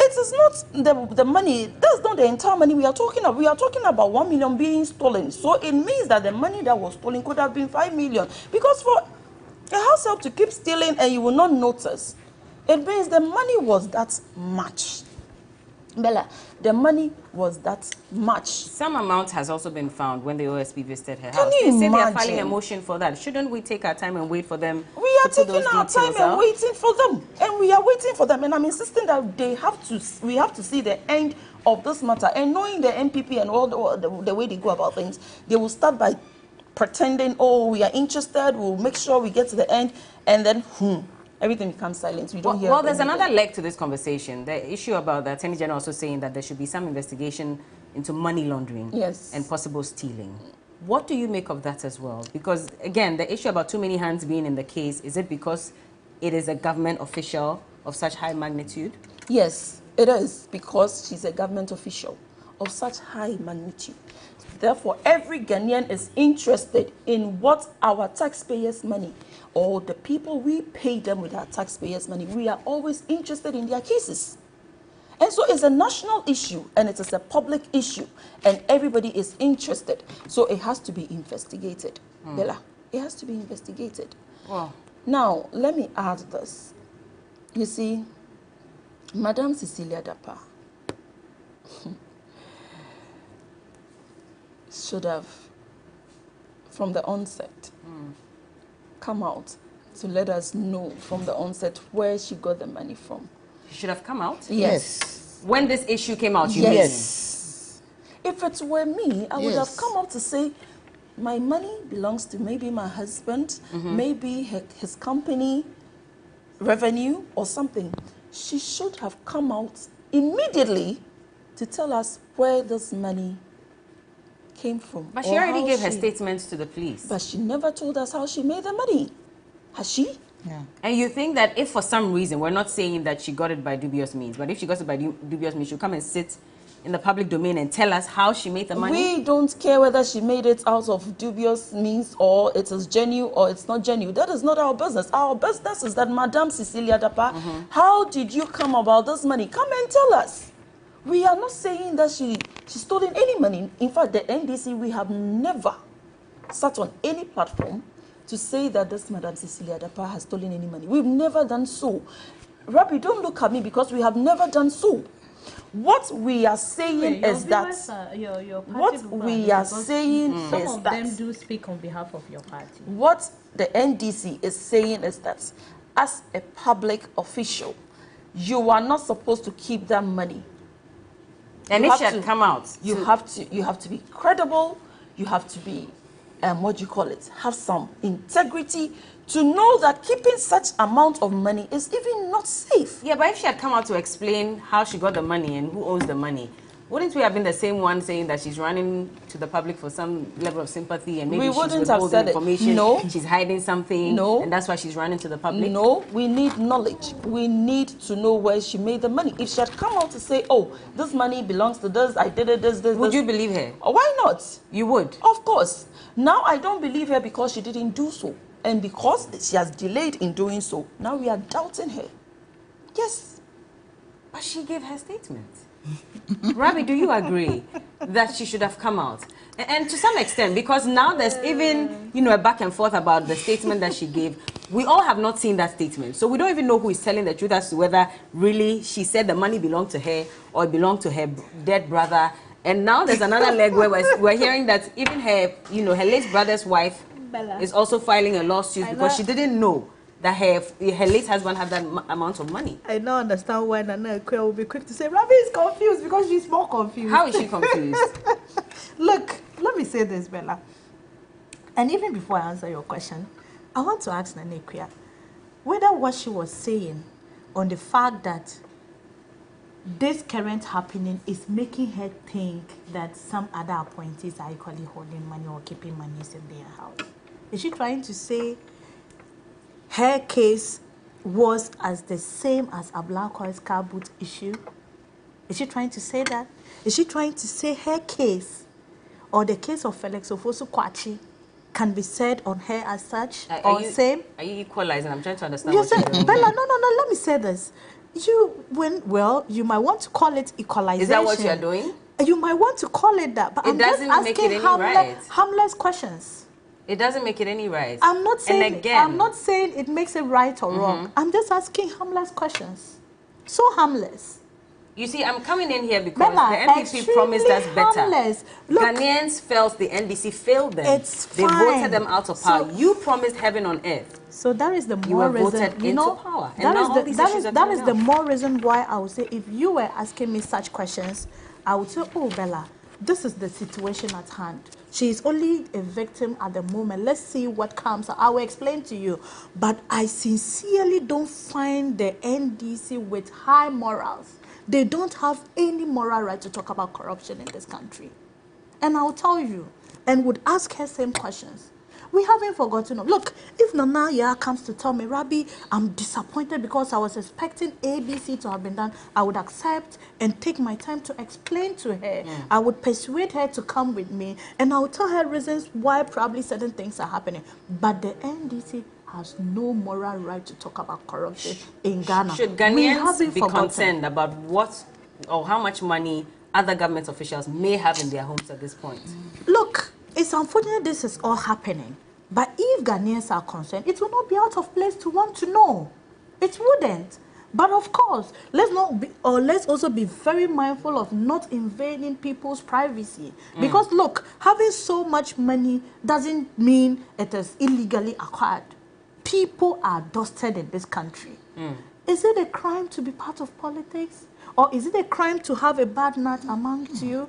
It is not the money. That's not the entire money we are talking about. We are talking about 1 million being stolen. So it means that the money that was stolen could have been 5 million. Because for a house help to keep stealing and you will not notice, it means the money was that much. Bella, the money was that much. Some amount has also been found when the OSP visited her Can house. you They say they are filing a imagine? motion for that. Shouldn't we take our time and wait for them? We are to put taking those our time details and out? waiting for them, and we are waiting for them. And I'm insisting that we have to see the end of this matter. And knowing the MPP and all the way they go about things, they will start by pretending, oh, we are interested. We'll make sure we get to the end, and then everything becomes silent. We don't hear. Well, there's anything. another leg to this conversation. The issue about the Attorney General also saying that there should be some investigation into money laundering Yes. and possible stealing. What do you make of that as well? Because, again, the issue about too many hands being in the case, is it because it is a government official of such high magnitude? Yes, it is, because she's a government official of such high magnitude. Therefore, every Ghanaian is interested in what our taxpayers' money, or the people we pay them with our taxpayers' money, we are always interested in their cases. And so it's a national issue, and it is a public issue, and everybody is interested. So it has to be investigated. Bella, it has to be investigated. Well, Now, let me add this. You see, Madame Cecilia Dapaah should have, from the onset, come out to let us know from the onset where she got the money from. she should have come out. Yes. When this issue came out, you Yes. If it were me, I would have Yes. come out to say, my money belongs to maybe my husband, maybe his company, revenue, or something. She should have come out immediately to tell us where this money came from. But she or already how gave her she- statements to the police. But she never told us how she made the money. Has she? Yeah. And you think that if for some reason, we're not saying that she got it by dubious means, but if she got it by dubious means, she'll come and sit in the public domain and tell us how she made the money? We don't care whether she made it out of dubious means or it is genuine or it's not genuine. That is not our business. Our business is that Madame Cecilia Dapaah, how did you come about this money? Come and tell us. We are not saying that she stolen any money. In fact, the NDC, we have never sat on any platform to say that this Madame Cecilia Dapaah has stolen any money. We've never done so. Rabbi, don't look at me because we have never done so. What we are saying is that your party what people we are saying some is of that them do speak on behalf of your party. what the NDC is saying is that as a public official, you are not supposed to keep that money. And You if she have had to- come out, You have to be credible. You have to be, what do you call it? Have some integrity to know that keeping such amount of money is even not safe. yeah, but if she had come out to explain how she got the money and who owns the money, wouldn't we have been the same one saying that she's running to the public for some level of sympathy and maybe We she's wouldn't have withholding said it. information, No. she's hiding something, No. and that's why she's running to the public? No, we need knowledge. We need to know where she made the money. If she had come out to say, oh, this money belongs to this, I did it, this. Would you believe her? Why not? You would? Of course. Now I don't believe her because she didn't do so. And because she has delayed in doing so, now we are doubting her. Yes. But she gave her statement. Rabi, do you agree that she should have come out? And to some extent, because now there's even, a back and forth about the statement that she gave. We all have not seen that statement. So we don't even know who is telling the truth as to whether really she said the money belonged to her or it belonged to her dead brother. And now there's another leg where we're hearing that even her, her late brother's wife Bella is also filing a lawsuit because she didn't know that her late husband had that amount of money. I don't understand why Nana Akua will be quick to say Rabi is confused because she's more confused. How is she confused? Look, let me say this, Bella. And even before I answer your question, I want to ask Nana Akua whether what she was saying on the fact that this current happening is making her think that some other appointees are equally holding money or keeping money in their house. Is she trying to say her case was as the same as Ablako's car boot issue? Is she trying to say that? Is she trying to say her case or the case of Felix Ofosu Kwachi can be said on her as such same? Are you equalizing? I'm trying to understand. Yes, Bella, no, let me say this. You might want to call it equalization. Is that what you're doing? You might want to call it that, but It I'm just doesn't make it asking any right. harmless questions. It doesn't make it any right. I'm not saying And again, I'm not saying it makes it right or wrong. I'm just asking harmless questions. So harmless. You see, I'm coming in here because Bella, the NPP promised us better. harmless. Look, Ghanaians felt the NDC failed them. It's They fine. voted them out of power. So- You promised heaven on earth. So that is the You more were reason, voted into power. And That now is all the these that issues is are that coming is the out. more reason why I would say if you were asking me such questions, I would say, oh Bella, this is the situation at hand. She is only a victim at the moment. Let's see what comes. I will explain to you. But I sincerely don't find the NDC with high morals. They don't have any moral right to talk about corruption in this country. And I'll tell you, and would ask her same questions. We haven't forgotten. Look, if Nana Yah comes to tell me, Rabi, I'm disappointed because I was expecting ABC to have been done, I would accept and take my time to explain to her. I would persuade her to come with me, and I would tell her reasons why probably certain things are happening. But the NDC has no moral right to talk about corruption in Ghana. Should We Ghanaians haven't be forgotten. concerned about what or how much money other government officials may have in their homes at this point? Look, it's unfortunate this is all happening, but if Ghanaians are concerned, it will not be out of place to want to know. It wouldn't. But of course, let's also be very mindful of not invading people's privacy. Because look, having so much money doesn't mean it is illegally acquired. People are dusted in this country. Is it a crime to be part of politics? Or is it a crime to have a bad nut amongst you?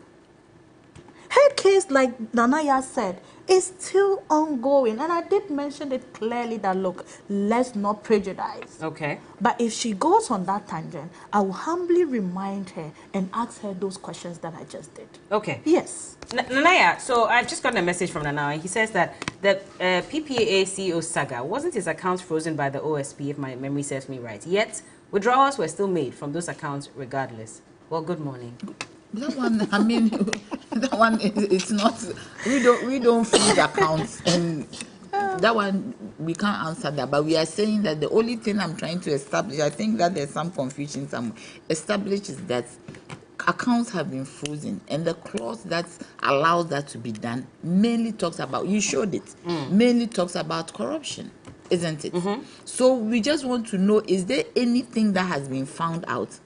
Her case, like Nanaya said, is still ongoing. And I did mention it clearly that, look, let's not prejudice. Okay. But if she goes on that tangent, I will humbly remind her and ask her those questions that I just did. Okay. Yes. Nanaya, so I've just gotten a message from Nanaya. He says that the PPA CEO Saga wasn't his accounts frozen by the OSP, if my memory serves me right. Yet, withdrawals were still made from those accounts regardless. Well, good morning. That one, I mean, that one it's not. We don't freeze accounts, and that one we can't answer that. But we are saying that the only thing I'm trying to establish, I think that there's some confusion. Some establish is that accounts have been frozen, and the clause that allows that to be done mainly talks about. You showed it. Mainly talks about corruption, isn't it? So we just want to know: is there anything that has been found out?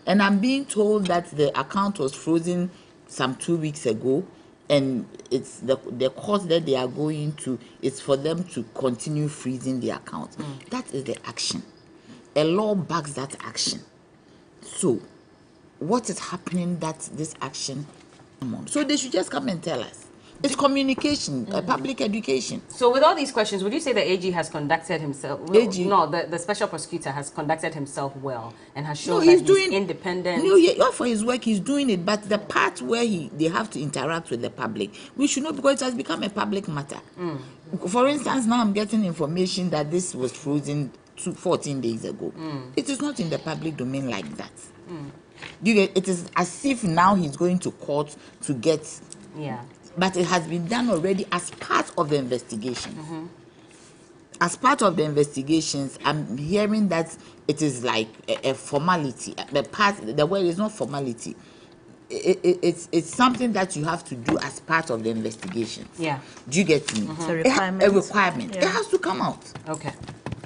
And I'm being told that the account was frozen some 2 weeks ago, and it's the course that they are going to is for them to continue freezing the account. That is the action. A law backs that action. So, what is happening that this action? So they should just come and tell us. It's communication, public education. So with all these questions, would you say the AG has conducted himself? AG? No, the special prosecutor has conducted himself well and has shown he's that doing independent. No, yeah, for his work, he's doing it. But the part where they have to interact with the public, we should know, because it has become a public matter. For instance, now I'm getting information that this was frozen 14 days ago. It is not in the public domain like that. It is as if now he's going to court to get. Yeah. But it has been done already as part of the investigation. As part of the investigations, I'm hearing that it is like a formality. The word is not formality. It's something that you have to do as part of the investigation. Yeah. Do you get me? It's a requirement. A requirement. Yeah. It has to come out. Okay.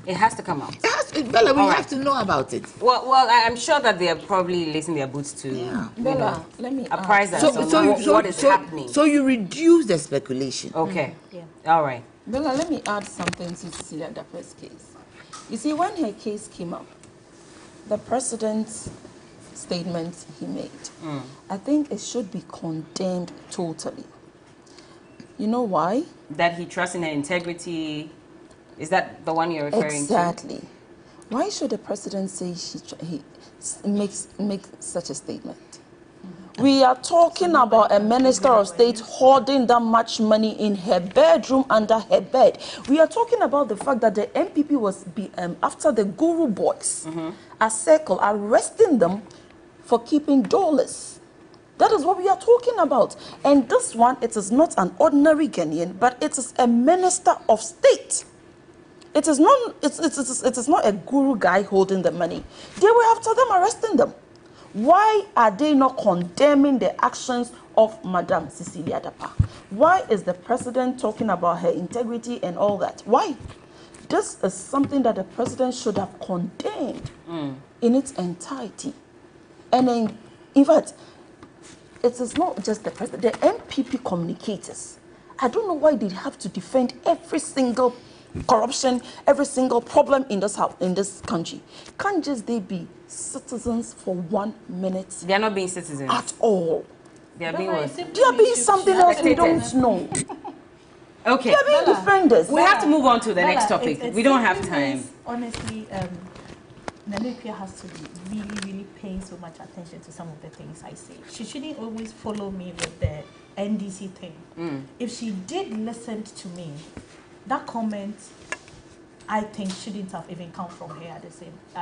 It has to come out. It has to, Bella, we All have right. to know about it. Well, I'm sure that they are probably lacing their boots to Bella, let me apprise us ask. on what is happening. So you reduce the speculation. Okay. Yeah. All right. Bella, let me add something to Cecilia Dapa's case. You see, when her case came up, the president's statement he made, I think it should be condemned totally. You know why? That he trusts in her integrity. Is that the one you're referring Exactly. Why should the president say he makes such a statement? We are talking about a minister of state hoarding that much money in her bedroom under her bed. We are talking about the fact that the MPP was after the Guru boys, a circle, arresting them for keeping dollars. That is what we are talking about. And this one, it is not an ordinary Ghanaian, but it is a minister of state. It is not a guru guy holding the money. They were after them, arresting them. Why are they not condemning the actions of Madam Cecilia Dapaah? Why is the president talking about her integrity and all that? Why? This is something that the president should have condemned in its entirety. And in fact, it is not just the president, the MPP communicators. I don't know why they have to defend every single corruption, every single problem in this house, in this country. Can't just they be citizens for 1 minute? to? They are not being citizens. At all. They are being what? They are being something else we don't know. Okay. They are being defenders. We have to move on to the Bella, next topic. it's We don't have simply time. means, honestly, Namibia has to be really paying so much attention to some of the things I say. She shouldn't always follow me with the NDC thing. If she did listen to me, that comment, I think, shouldn't have even come from her at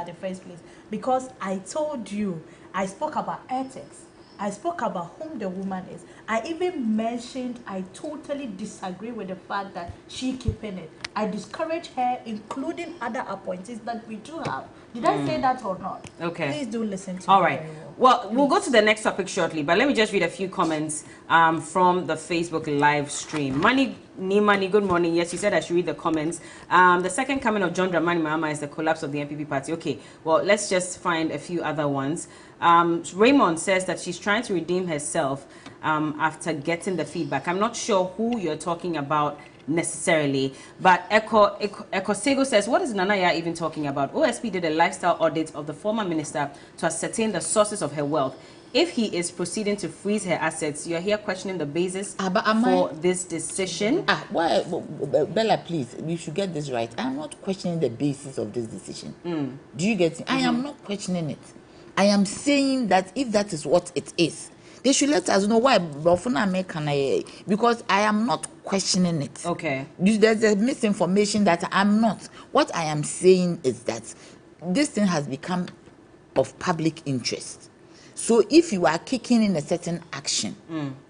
the first place. Because I told you, I spoke about ethics. I spoke about whom the woman is. I even mentioned I totally disagree with the fact that she keeping it. I discourage her, including other appointees that we do have. Did I say that or not? Okay. Please do listen to All me right. very well. Well, we'll go to the next topic shortly, but let me just read a few comments from the Facebook live stream. Nimani, good morning. Yes, you said I should read the comments. The second coming of John Dramani Mahama is the collapse of the NPP party. Okay, well, let's just find a few other ones. Raymond says that she's trying to redeem herself after getting the feedback. I'm not sure who you're talking about necessarily, but Eko Sego says, what is Nanaya even talking about? OSP did a lifestyle audit of the former minister to ascertain the sources of her wealth. If he is proceeding to freeze her assets, you're here questioning the basis for this decision. Why, Bella, please, you should get this right. I'm not questioning the basis of this decision. Do you get it? I am not questioning it. I am saying that if that is what it is, they should let us know why. Because I am not questioning it. Okay. There's a misinformation that I'm not. What I am saying is that this thing has become of public interest. So if you are kicking in a certain action,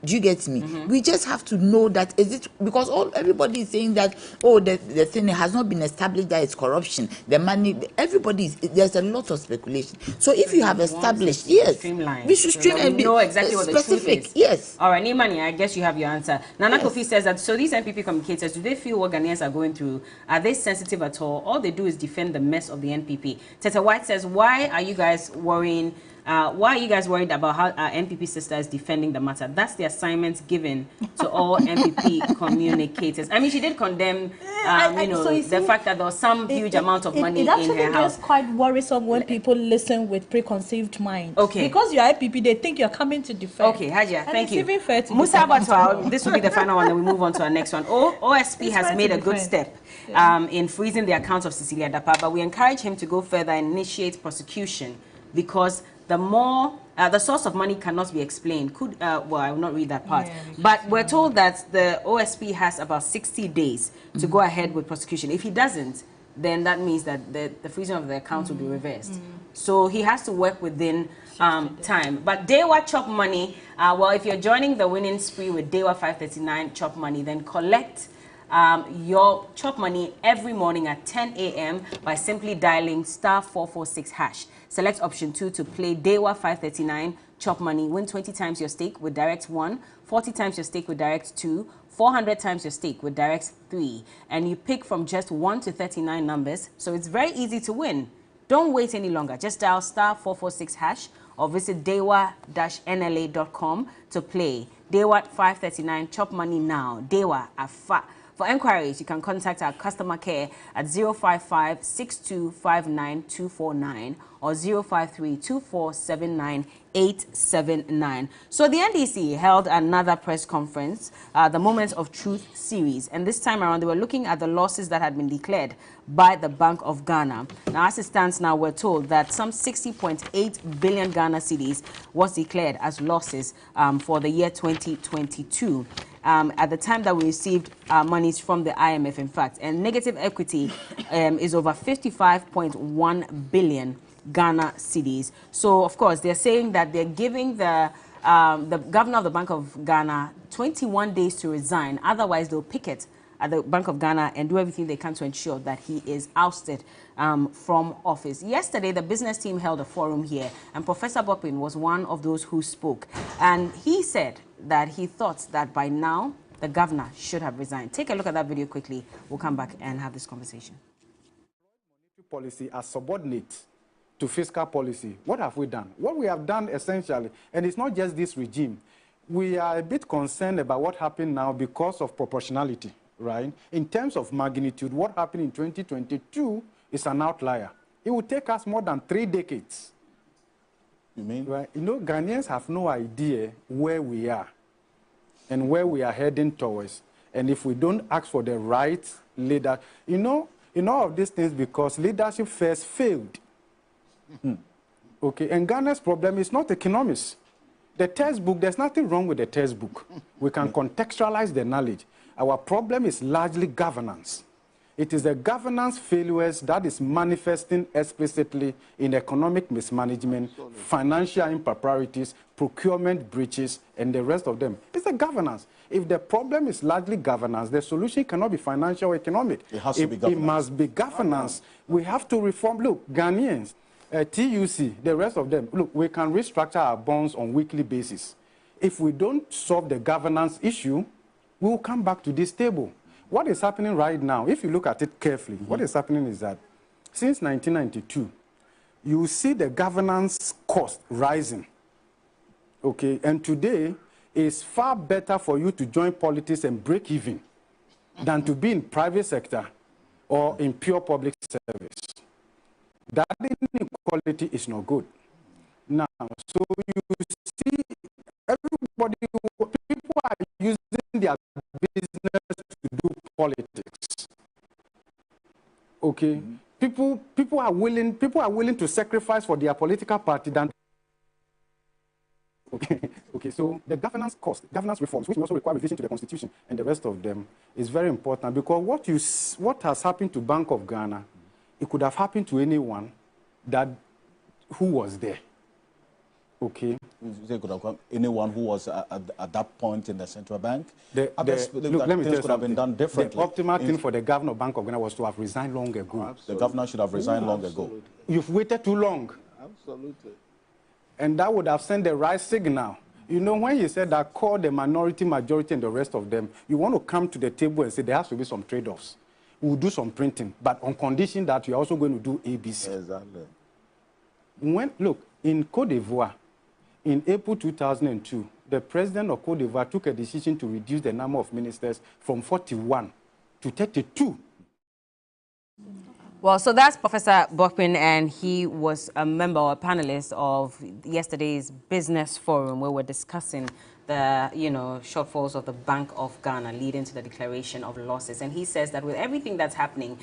do you get me? We just have to know that is it because everybody is saying that the thing has not been established that it's corruption. The money, there's a lot of speculation. So if you have established, yes, we should streamline and know exactly what the truth is. Yes. All right, Nimani, I guess you have your answer. Nana Kofi says that so these NPP communicators, do they feel what Ghanaians are going through? Are they sensitive at all? All they do is defend the mess of the NPP. Teta White says, why are you guys worrying Why are you guys worried about how our MPP sister is defending the matter? That's the assignment given to all MPP communicators. I mean, she did condemn, the fact that there was some huge amount of money in her house. It actually gets quite worrisome when people listen with preconceived minds. Okay. Because you're IPP, they think you're coming to defend. Okay, Hajia, thank you. It's even fair to Musa Abatwa, this will be the final one, then we move on to our next one. OSP has made a good step in freezing the account of Cecilia Dapaah, but we encourage him to go further and initiate prosecution, because the source of money cannot be explained. Well, I will not read that part. But we're told that the OSP has about 60 days to go ahead with prosecution. If he doesn't, then that means that the freezing of the account will be reversed. So he has to work within time. But Dewa Chop Money, well, if you're joining the winning spree with Dewa 539 Chop Money, then collect your Chop Money every morning at 10 a.m. by simply dialing *446#. Select option 2 to play Dewa 539 Chop Money. Win 20 times your stake with Direct 1, 40 times your stake with Direct 2, 400 times your stake with Direct 3. And you pick from just 1 to 39 numbers, so it's very easy to win. Don't wait any longer. Just dial *446# or visit dewa-nla.com to play. Dewa 539 Chop Money now. Dewa Afa. For enquiries, you can contact our customer care at 055-6259-249 or 053-2479-879. So the NDC held another press conference, the Moment of Truth series, and this time around they were looking at the losses that had been declared by the Bank of Ghana. Now, as it stands now, we're told that some 60.8 billion Ghana cedis was declared as losses for the year 2022. At the time that we received monies from the IMF, in fact, and negative equity is over 55.1 billion Ghana cedis. So, of course, they're saying that they're giving the governor of the Bank of Ghana 21 days to resign. Otherwise, they'll picket at the Bank of Ghana and do everything they can to ensure that he is ousted from office. Yesterday, the business team held a forum here, and Professor Bopin was one of those who spoke. And he said that he thought that by now, the governor should have resigned. Take a look at that video quickly. We'll come back and have this conversation. Monetary policy as subordinate to fiscal policy. What have we done? What we have done essentially, and it's not just this regime, we are a bit concerned about what happened now because of proportionality, right? In terms of magnitude, what happened in 2022 is an outlier. It will take us more than 3 decades. You mean? Right? You know, Ghanaians have no idea where we are and where we are heading towards. And if we don't ask for the right leader, you know, in all of these things, because leadership first failed. Okay, and Ghana's problem is not economics. The textbook, there's nothing wrong with the textbook. We can contextualize the knowledge. Our problem is largely governance. It is the governance failures that is manifesting explicitly in economic mismanagement, financial improprieties, procurement breaches, and the rest of them. It's the governance. If the problem is largely governance, the solution cannot be financial or economic. It has to be governance. It must be governance. We have to reform. Look, Ghanaians, TUC, the rest of them, look, we can restructure our bonds on weekly basis. If we don't solve the governance issue, we will come back to this table. What is happening right now, if you look at it carefully, what is happening is that since 1992, you see the governance cost rising. Okay, and today it's far better for you to join politics and break even than to be in private sector or in pure public service. That inequality is not good. Now, so you see everybody, people are using their business to do politics. Okay, people are willing to sacrifice for their political party than. Okay. So the governance cost, governance reforms, which also require revision to the constitution and the rest of them, is very important, because what has happened to Bank of Ghana, it could have happened to anyone who was there. Okay. They could have come, anyone who was at that point in the central bank. Look, let me tell you could have been done differently. The optimal thing for the governor of Bank of Ghana was to have resigned long ago. Absolutely. The governor should have resigned long ago. You've waited too long. Absolutely. And that would have sent the right signal. You know, when you said that call the minority, majority, and the rest of them, you want to come to the table and say there has to be some trade-offs. We'll do some printing, but on condition that you're also going to do ABC. Exactly. Look, In Cote d'Ivoire, in April 2002, the president of Cote d'Ivoire took a decision to reduce the number of ministers from 41 to 32. Well, so that's Professor Bokpin, and he was a member or a panelist of yesterday's business forum where we're discussing the, shortfalls of the Bank of Ghana leading to the declaration of losses. And he says that with everything that's happening,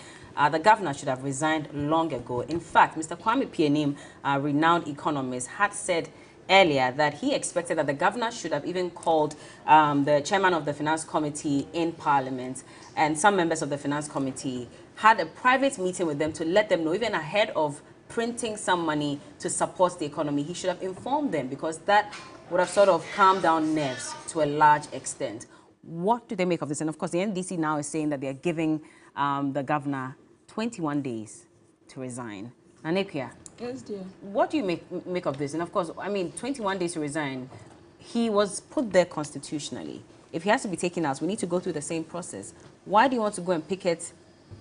the governor should have resigned long ago. In fact, Mr. Kwame Pianim, a renowned economist, had said earlier that he expected that the governor should have even called the chairman of the Finance Committee in Parliament and some members of the Finance Committee, had a private meeting with them to let them know, even ahead of printing some money to support the economy. He should have informed them, because that would have sort of calmed down nerves to a large extent. What do they make of this? And of course, the NDC now is saying that they're giving the governor 21 days to resign. Nanekia, Yes, dear. what do you make of this? And of course, I mean, 21 days to resign, he was put there constitutionally. If he has to be taken out, we need to go through the same process. Why do you want to go and picket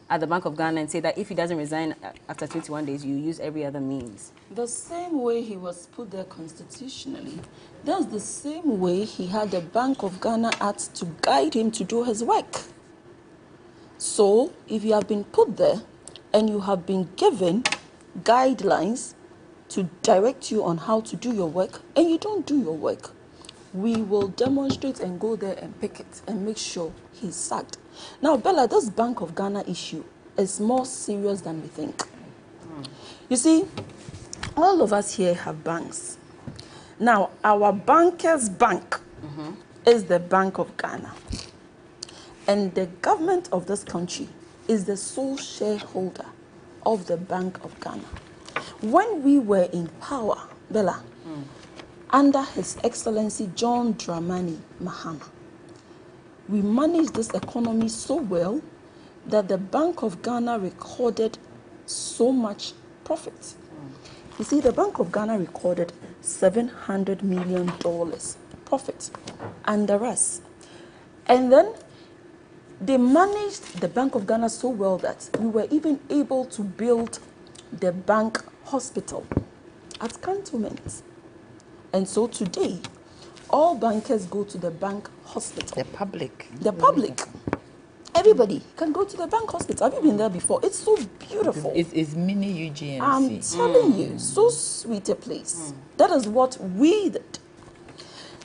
at the Bank of Ghana and say that if he doesn't resign after 21 days, you use every other means? The same way he was put there constitutionally, that's the same way he had the Bank of Ghana Act to guide him to do his work. So, if you have been put there and you have been given guidelines to direct you on how to do your work, and you don't do your work, we will demonstrate and go there and picket and make sure he's sacked. Now, Bella, this Bank of Ghana issue is more serious than we think. You see, all of us here have banks. Now, our banker's bank is the Bank of Ghana. And the government of this country is the sole shareholder of the Bank of Ghana. When we were in power, Bella, under His Excellency John Dramani Mahama, we managed this economy so well that the Bank of Ghana recorded so much profit. You see, the Bank of Ghana recorded $700 million profit under us. And then they managed the Bank of Ghana so well that we were even able to build the bank hospital at Cantonment. And so today, all bankers go to the bank hospital. The public. The public. Everybody can go to the bank hospital. Have you been there before? It's so beautiful. It's mini UGMC. I'm telling you, so sweet a place. That is what we did.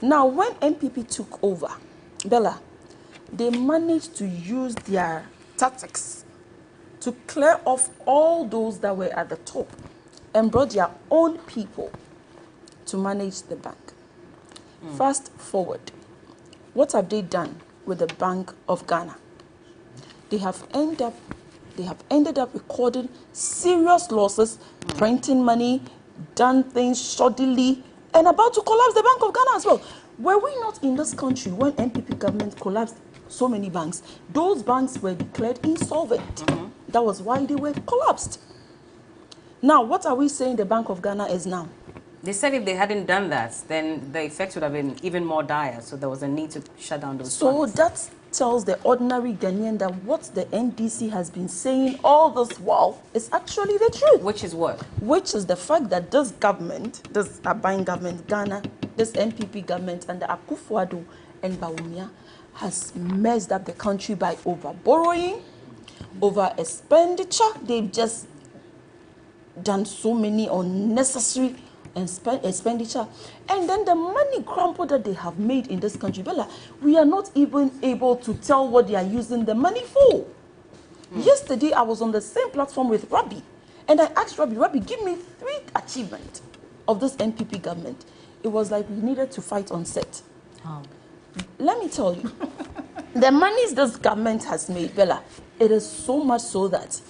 Now, when MPP took over, Bella, they managed to use their tactics to clear off all those that were at the top and brought their own people to manage the bank. Fast forward, what have they done with the Bank of Ghana? They have ended up recording serious losses, printing money, done things shoddily, and about to collapse the Bank of Ghana as well. Were we not in this country when NPP government collapsed so many banks? Those banks were declared insolvent. That was why they were collapsed. Now, what are we saying the Bank of Ghana is now? They said if they hadn't done that, then the effects would have been even more dire. So there was a need to shut down those funds. That tells the ordinary Ghanaian that what the NDC has been saying all this while is actually the truth. Which is what? Which is the fact that this government, this Aban government, Ghana, this NPP government under Akufo-Addo and Bawumia has messed up the country by over-borrowing, over-expenditure. They've just done so many unnecessary expenditure, and then the money crumple that they have made in this country, Bella, we are not even able to tell what they are using the money for. Yesterday, I was on the same platform with Rabbi, and I asked Rabbi, give me 3 achievements of this NPP government. It was like we needed to fight on set. Let me tell you, the monies this government has made, Bella, it is so much so that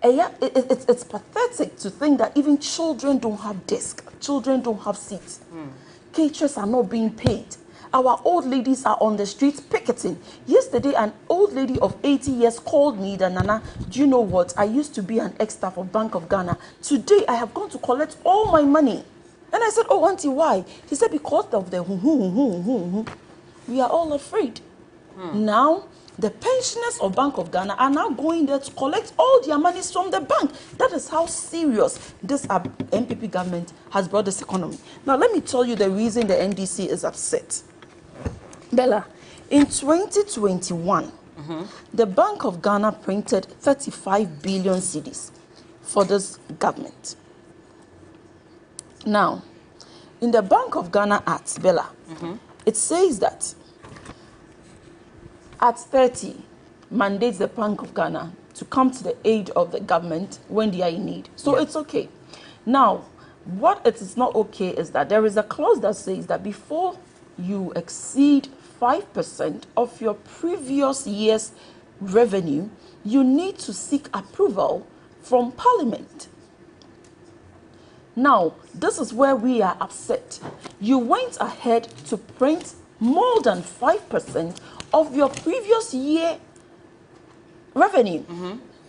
it's pathetic to think that even children don't have desks, children don't have seats. Caterers are not being paid. Our old ladies are on the streets picketing. Yesterday, an old lady of 80 years called me, Nana, do you know what? I used to be an ex-staff of Bank of Ghana. Today, I have gone to collect all my money. And I said, oh, auntie, why? She said, because of the we are all afraid. Now, The pensioners of Bank of Ghana are now going there to collect all their monies from the bank. That is how serious this MPP government has brought this economy. Now, let me tell you the reason the NDC is upset. Bella, in 2021, the Bank of Ghana printed 35 billion cedis for this government. Now, in the Bank of Ghana Act, Bella, it says that Act 30 mandates the Bank of Ghana to come to the aid of the government when they are in need. So it's okay. Now, what it is not okay is that there is a clause that says that before you exceed 5% of your previous year's revenue, you need to seek approval from Parliament. Now, this is where we are upset. You went ahead to print more than 5% of your previous year revenue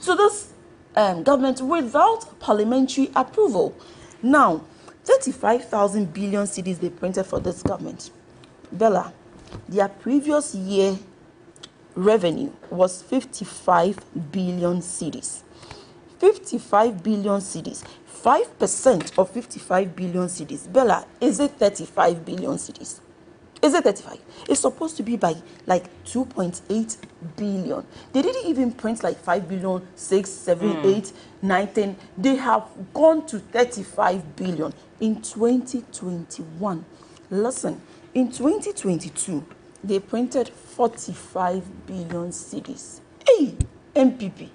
to this government without parliamentary approval. Now, 35,000 billion cedis they printed for this government. Bella, their previous year revenue was 55 billion cedis. 55 billion cedis. 5% of 55 billion cedis. Bella, is it 35 billion cedis? Is it 35? It's supposed to be by like 2.8 billion. They didn't even print like 5 billion, 6, 7, 8, 9, 10. They have gone to 35 billion in 2021. Listen, in 2022, they printed 45 billion cedis. Hey, MPP.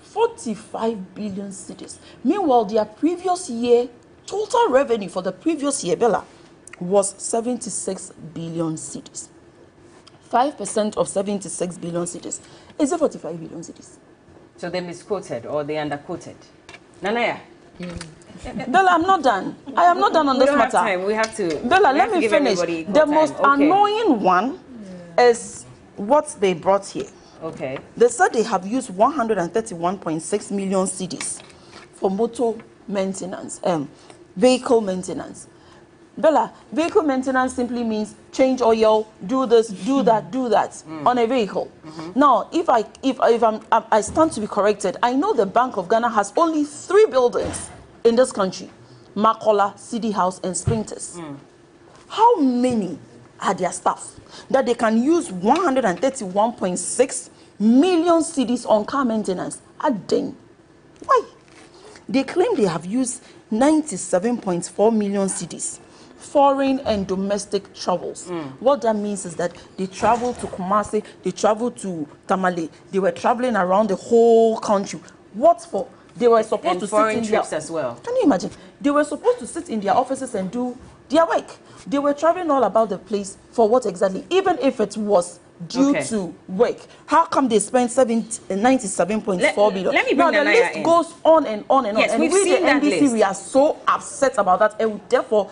45 billion cedis. Meanwhile, their previous year, total revenue for the previous year, Bella, was 76 billion cedis. 5% of 76 billion cedis is it 45 billion cedis. So they misquoted or they underquoted. Nanaya. Bella, I'm not done. I am not done on this matter. Time. We have to. Bella, let me finish. The most annoying one is what they brought here. Okay. They said they have used 131.6 million cedis for motor maintenance, vehicle maintenance. Bella, vehicle maintenance simply means change oil, do this, do that, do that on a vehicle. Now, if I stand to be corrected, I know the Bank of Ghana has only 3 buildings in this country: Makola, City House, and Sprinters. How many are their staff that they can use 131.6 million cedis on car maintenance? Adding. Why? They claim they have used 97.4 million cedis. Foreign and domestic travels. What that means is that they travel to Kumasi, they travel to Tamale, they were traveling around the whole country. What for? They were supposed to sit in trips as well. Can you imagine? They were supposed to sit in their offices and do their work. They were traveling all about the place for what exactly? Even if it was due to work. How come they spent 97.4 billion? Let me bring now the list goes on and on and on. And we've we, seen the that NDC, list. we are so upset about that. And therefore,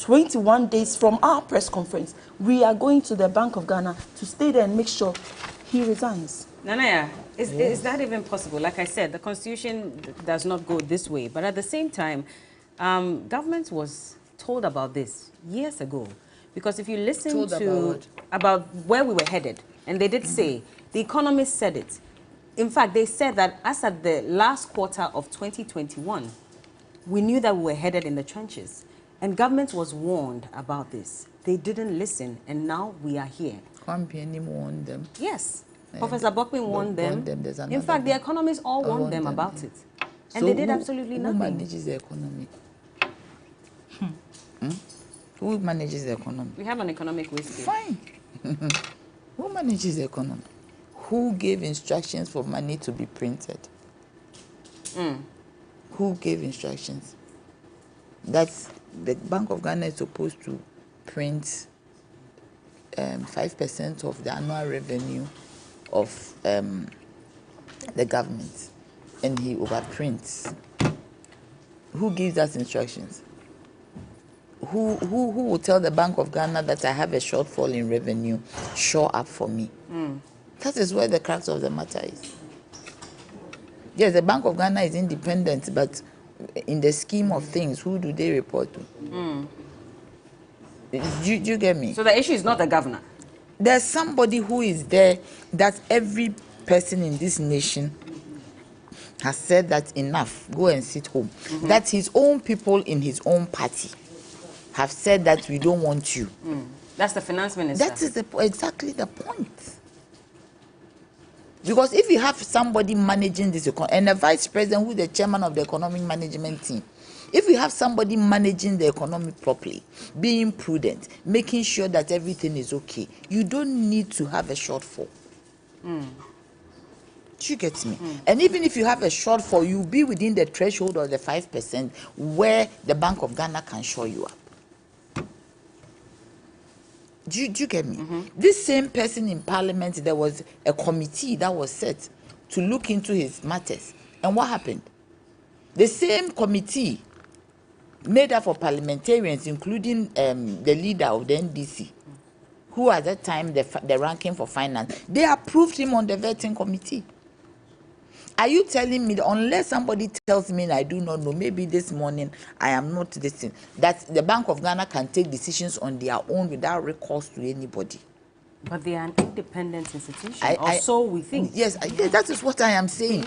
21 days from our press conference, we are going to the Bank of Ghana to stay there and make sure he resigns. Nanaya, is that even possible? Like I said, the Constitution does not go this way. But at the same time, government was told about this years ago. Because if you listen about where we were headed, and they did say, the economists said it. In fact, they said that as at the last quarter of 2021, we knew that we were headed in the trenches. And government was warned about this. They didn't listen, and now we are here. Kwame warned them. Yes. Professor Bokpin warned them. In fact, one. the economists all warned them about it. And so they did absolutely nothing. Who manages the economy? Who manages the economy? We have an economic waste. Fine. Who manages the economy? Who gave instructions for money to be printed? Who gave instructions? That's the Bank of Ghana is supposed to print 5% of the annual revenue of the government, and he overprints. Who gives us instructions? Who will tell the Bank of Ghana that I have a shortfall in revenue, show up for me? That is where the crux of the matter is. Yes, the Bank of Ghana is independent, but in the scheme of things, who do they report to? Do you get me? So the issue is not the governor? there's somebody who is there that every person in this nation has said that enough, go and sit home. That his own people in his own party have said that we don't want you. That's the finance minister. That is exactly the point. Because if you have somebody managing this economy, and a vice president who is the chairman of the economic management team, if you have somebody managing the economy properly, being prudent, making sure that everything is okay, you don't need to have a shortfall. Do you get me? And even if you have a shortfall, you'll be within the threshold of the 5% where the Bank of Ghana can shore you up. Do you get me? This same person in Parliament, there was a committee that was set to look into his matters. And what happened? The same committee made up of parliamentarians, including the leader of the NDC, who at that time the ranking for finance, they approved him on the vetting committee. Are you telling me that unless somebody tells me I do not know, maybe this morning I am not listening, that the Bank of Ghana can take decisions on their own without recourse to anybody? But they are an independent institution, or so we think. Yes, that is what I am saying.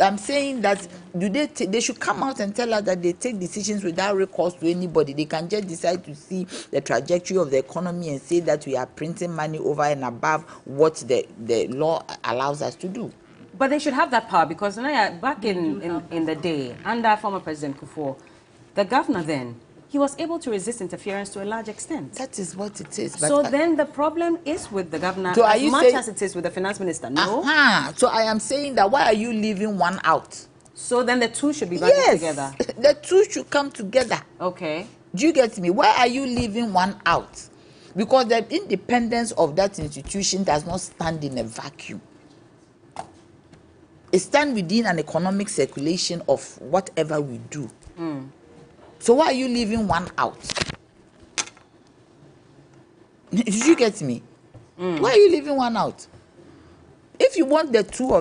I'm saying that they should come out and tell us that they take decisions without recourse to anybody. They can just decide to see the trajectory of the economy and say that we are printing money over and above what the law allows us to do. But they should have that power, because back in the day, under former President Kufuor, the governor then, he was able to resist interference to a large extent. That is what it is. But so then the problem is with the governor so as much as it is with the finance minister, no? So I am saying that why are you leaving one out? So then the two should be bonded together. The two should come together. Okay. Do you get me? Why are you leaving one out? Because the independence of that institution does not stand in a vacuum. It stands within an economic circulation of whatever we do. So why are you leaving one out? Did you get me? Why are you leaving one out? If you want the two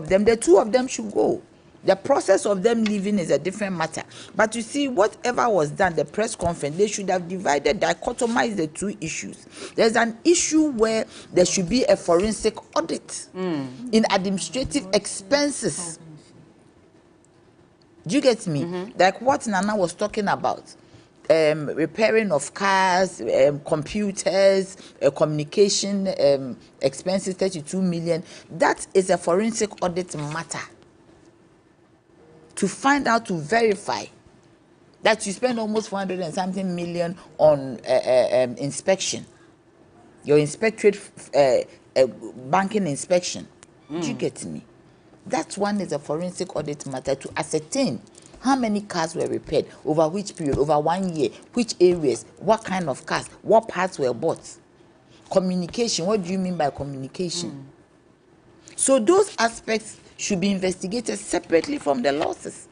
of them should go. The process of them leaving is a different matter. But you see, whatever was done, the press conference, they should have dichotomized the two issues. There's an issue where there should be a forensic audit in administrative expenses. Do you get me? Like what Nana was talking about. Repairing of cars, computers, communication expenses, 32 million. That is a forensic audit matter. To find out, to verify that you spend almost 400 and something million on inspection, your inspectorate banking inspection. Do you get me? That one is a forensic audit matter to ascertain how many cars were repaired, over which period, over 1 year, which areas, what kind of cars, what parts were bought. Communication, what do you mean by communication? So those aspects should be investigated separately from the losses.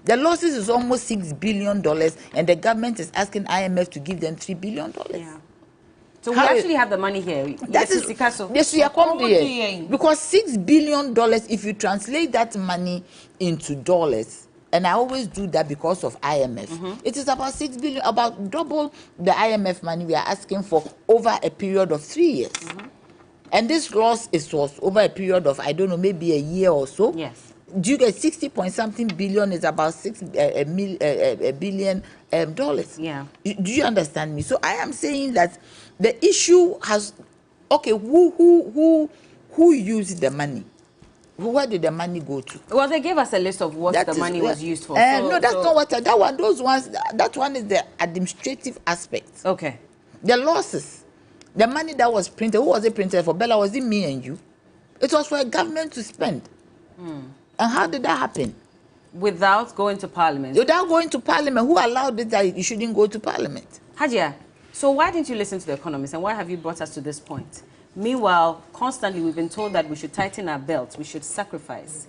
The losses is almost $6 billion, and the government is asking IMF to give them $3 billion. Yeah. So we actually have the money here. That is because $6 billion, if you translate that money into dollars, and I always do that because of IMF, it is about $6 billion, about double the IMF money we are asking for over a period of 3 years. And this loss was over a period of, I don't know, maybe a year or so. Yes. Do you get 60-point-something billion is about $6 billion dollars? Yeah. Do you understand me? So I am saying that the issue has, okay, who used the money? Where did the money go to? Well, they gave us a list of what the money was used for. No, that's not what that one. Those ones. That one is the administrative aspect. Okay. The losses. The money that was printed, who was it printed for? Bella, was it me and you? It was for a government to spend. And how did that happen? Without going to Parliament. Without going to Parliament. Who allowed it that you shouldn't go to Parliament? Hajia, so why didn't you listen to the economists, and why have you brought us to this point? Meanwhile, constantly we've been told that we should tighten our belts, we should sacrifice.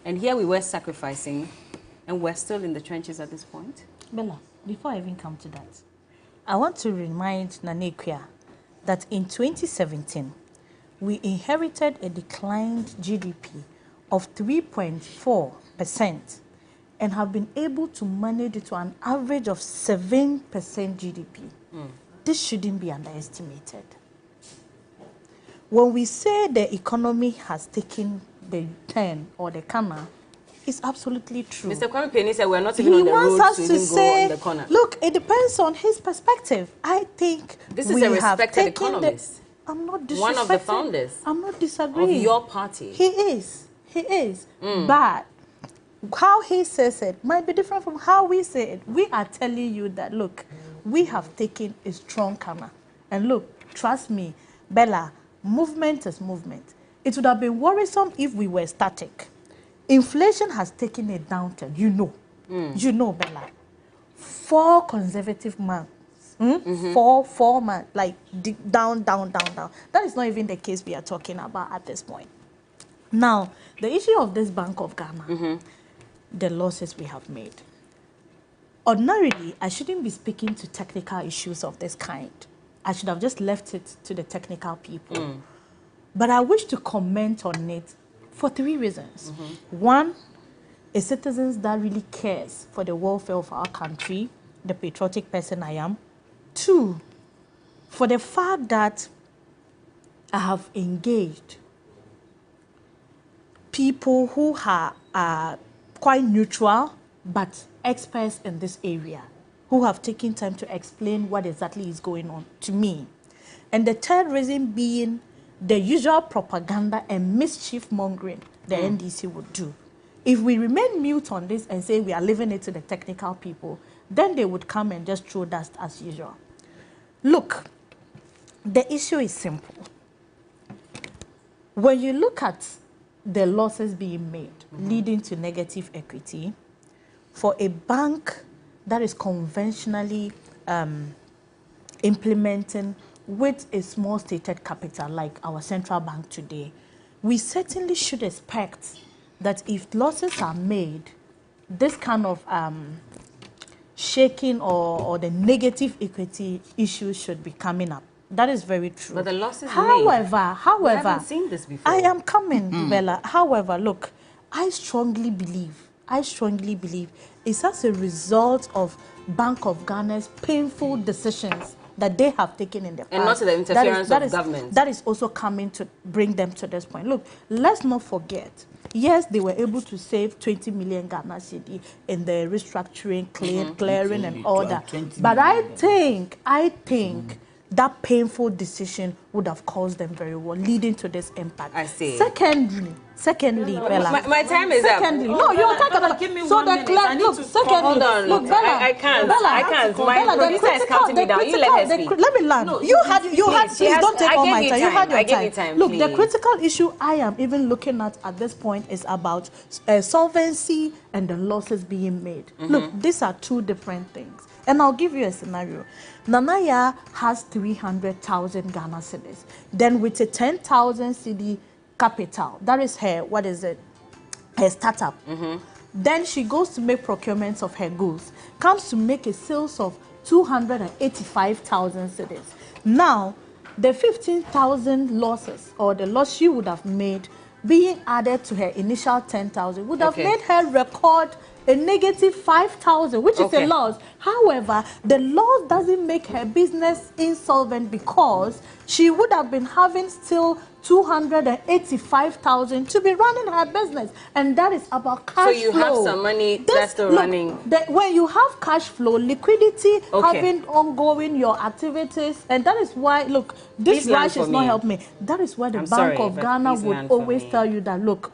And here we were sacrificing, and we're still in the trenches at this point. Bella, before I even come to that, I want to remind Nanekia that in 2017, we inherited a declined GDP of 3.4% and have been able to manage it to an average of 7% GDP. This shouldn't be underestimated. when we say the economy has taken the turn or the corner, it's absolutely true. Mr. Kwame Penny said we're not even on the road to even go on the corner. Look, it depends on his perspective. I think this is a respected economist. I'm not disrespecting. One of the founders. I'm not disagreeing. Of your party. He is. He is. But how he says it might be different from how we say it. We are telling you that, look, we have taken a strong corner. And look, trust me, Bella, movement is movement. It would have been worrisome if we were static. Inflation has taken a downturn, you know. You know, Bella. 4 consecutive months. 4 months, like down. That is not even the case we are talking about at this point. Now, the issue of this Bank of Ghana, the losses we have made. Ordinarily, I shouldn't be speaking to technical issues of this kind. I should have just left it to the technical people. But I wish to comment on it for 3 reasons. 1, a citizen that really cares for the welfare of our country, the patriotic person I am. 2, for the fact that I have engaged people who are quite neutral but experts in this area, who have taken time to explain what exactly is going on to me. And the 3rd reason being the usual propaganda and mischief mongering the NDC would do. If we remain mute on this and say we are leaving it to the technical people, then they would come and just throw dust as usual. Look, the issue is simple. When you look at the losses being made, leading to negative equity, for a bank that is conventionally implementing with a small stated capital like our central bank today, we certainly should expect that if losses are made, this kind of shaking or the negative equity issues should be coming up. That is very true. But the losses however, we haven't seen this before. I am coming, Bella. However, look, I strongly believe it's as a result of Bank of Ghana's painful decisions that they have taken in the past. And not the interference of government. That is also coming to bring them to this point. Look, let's not forget, yes, they were able to save 20 million Ghana cedi in the restructuring, clearing and all that. But I think that painful decision would have caused them very well, leading to this impact. I see. Secondly, Bella. My time is up. No, you're talking about. Give me So 1 the minute. clerk, I need look, to secondly, hold on. look, Bella. I can't. Bella, I can't. My Bella, producer is counting me down. You let her speak. Let me land. No, You had. Please don't take all my time. You had your I gave you time, Look, the please. critical issue I am even looking at this point is about solvency and the losses being made. Look, these are 2 different things. And I'll give you a scenario. Nanaya has 300,000 Ghana cedis. Then with a 10,000 cedi capital, that is her, what is it? Her startup. Then she goes to make procurements of her goods, comes to make a sales of 285,000 cedis. Now, the 15,000 losses, or the loss she would have made, being added to her initial 10,000, would have made her record a negative 5,000, which is a loss. However, the loss doesn't make her business insolvent because she would have been having still 285,000 to be running her business, and that is about cash flow. So you have some money that's still running. When you have cash flow, liquidity, having ongoing your activities, and that is why, look, this rush is not helping me. That is why the Bank of Ghana would always tell you that, look,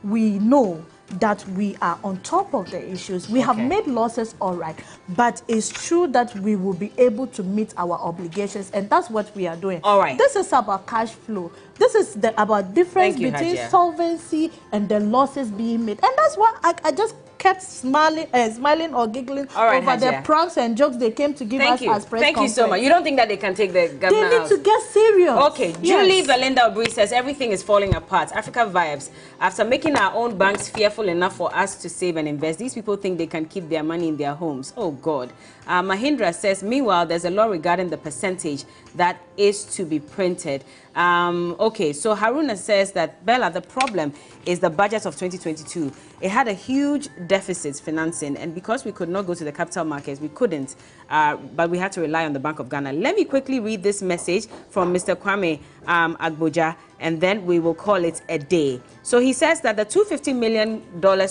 we know that we are on top of the issues. We have made losses, all right, but it's true that we will be able to meet our obligations, and that's what we are doing. All right. This is about cash flow. This is about difference between solvency and the losses being made, and that's why I just kept smiling or giggling over the pranks and jokes they came to give us as press Thank you so much. You don't think that they can take the government They need to get serious. Okay. Julie Belinda Obri says everything is falling apart. Africa vibes. After making our own banks fearful enough for us to save and invest, these people think they can keep their money in their homes. Oh, God. Mahindra says, meanwhile, there's a law regarding the percentage that is to be printed. Okay, so Haruna says that, Bella, the problem is the budget of 2022. It had a huge deficit financing, and because we could not go to the capital markets, we couldn't, but we had to rely on the Bank of Ghana. Let me quickly read this message from Mr. Kwame Agboja, and then we will call it a day. So he says that the $250 million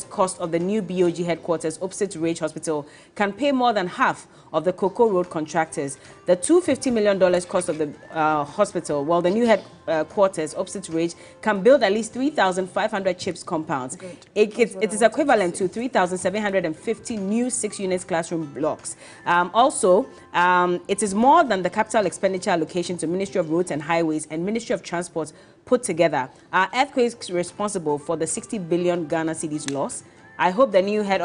cost of the new BOG headquarters opposite Rage Hospital can pay more than half of the Cocoa Road contractors. The $250 million cost of the hospital, well, the new headquarters opposite Rage can build at least 3,500 CHIPS compounds. It is equivalent to 3,750 new 6-unit classroom blocks. Also, it is more than the capital expenditure allocation to Ministry of Roads and Highways and Ministry of Transport put together. Are earthquakes responsible for the 60 billion Ghana cedis loss? I hope the new head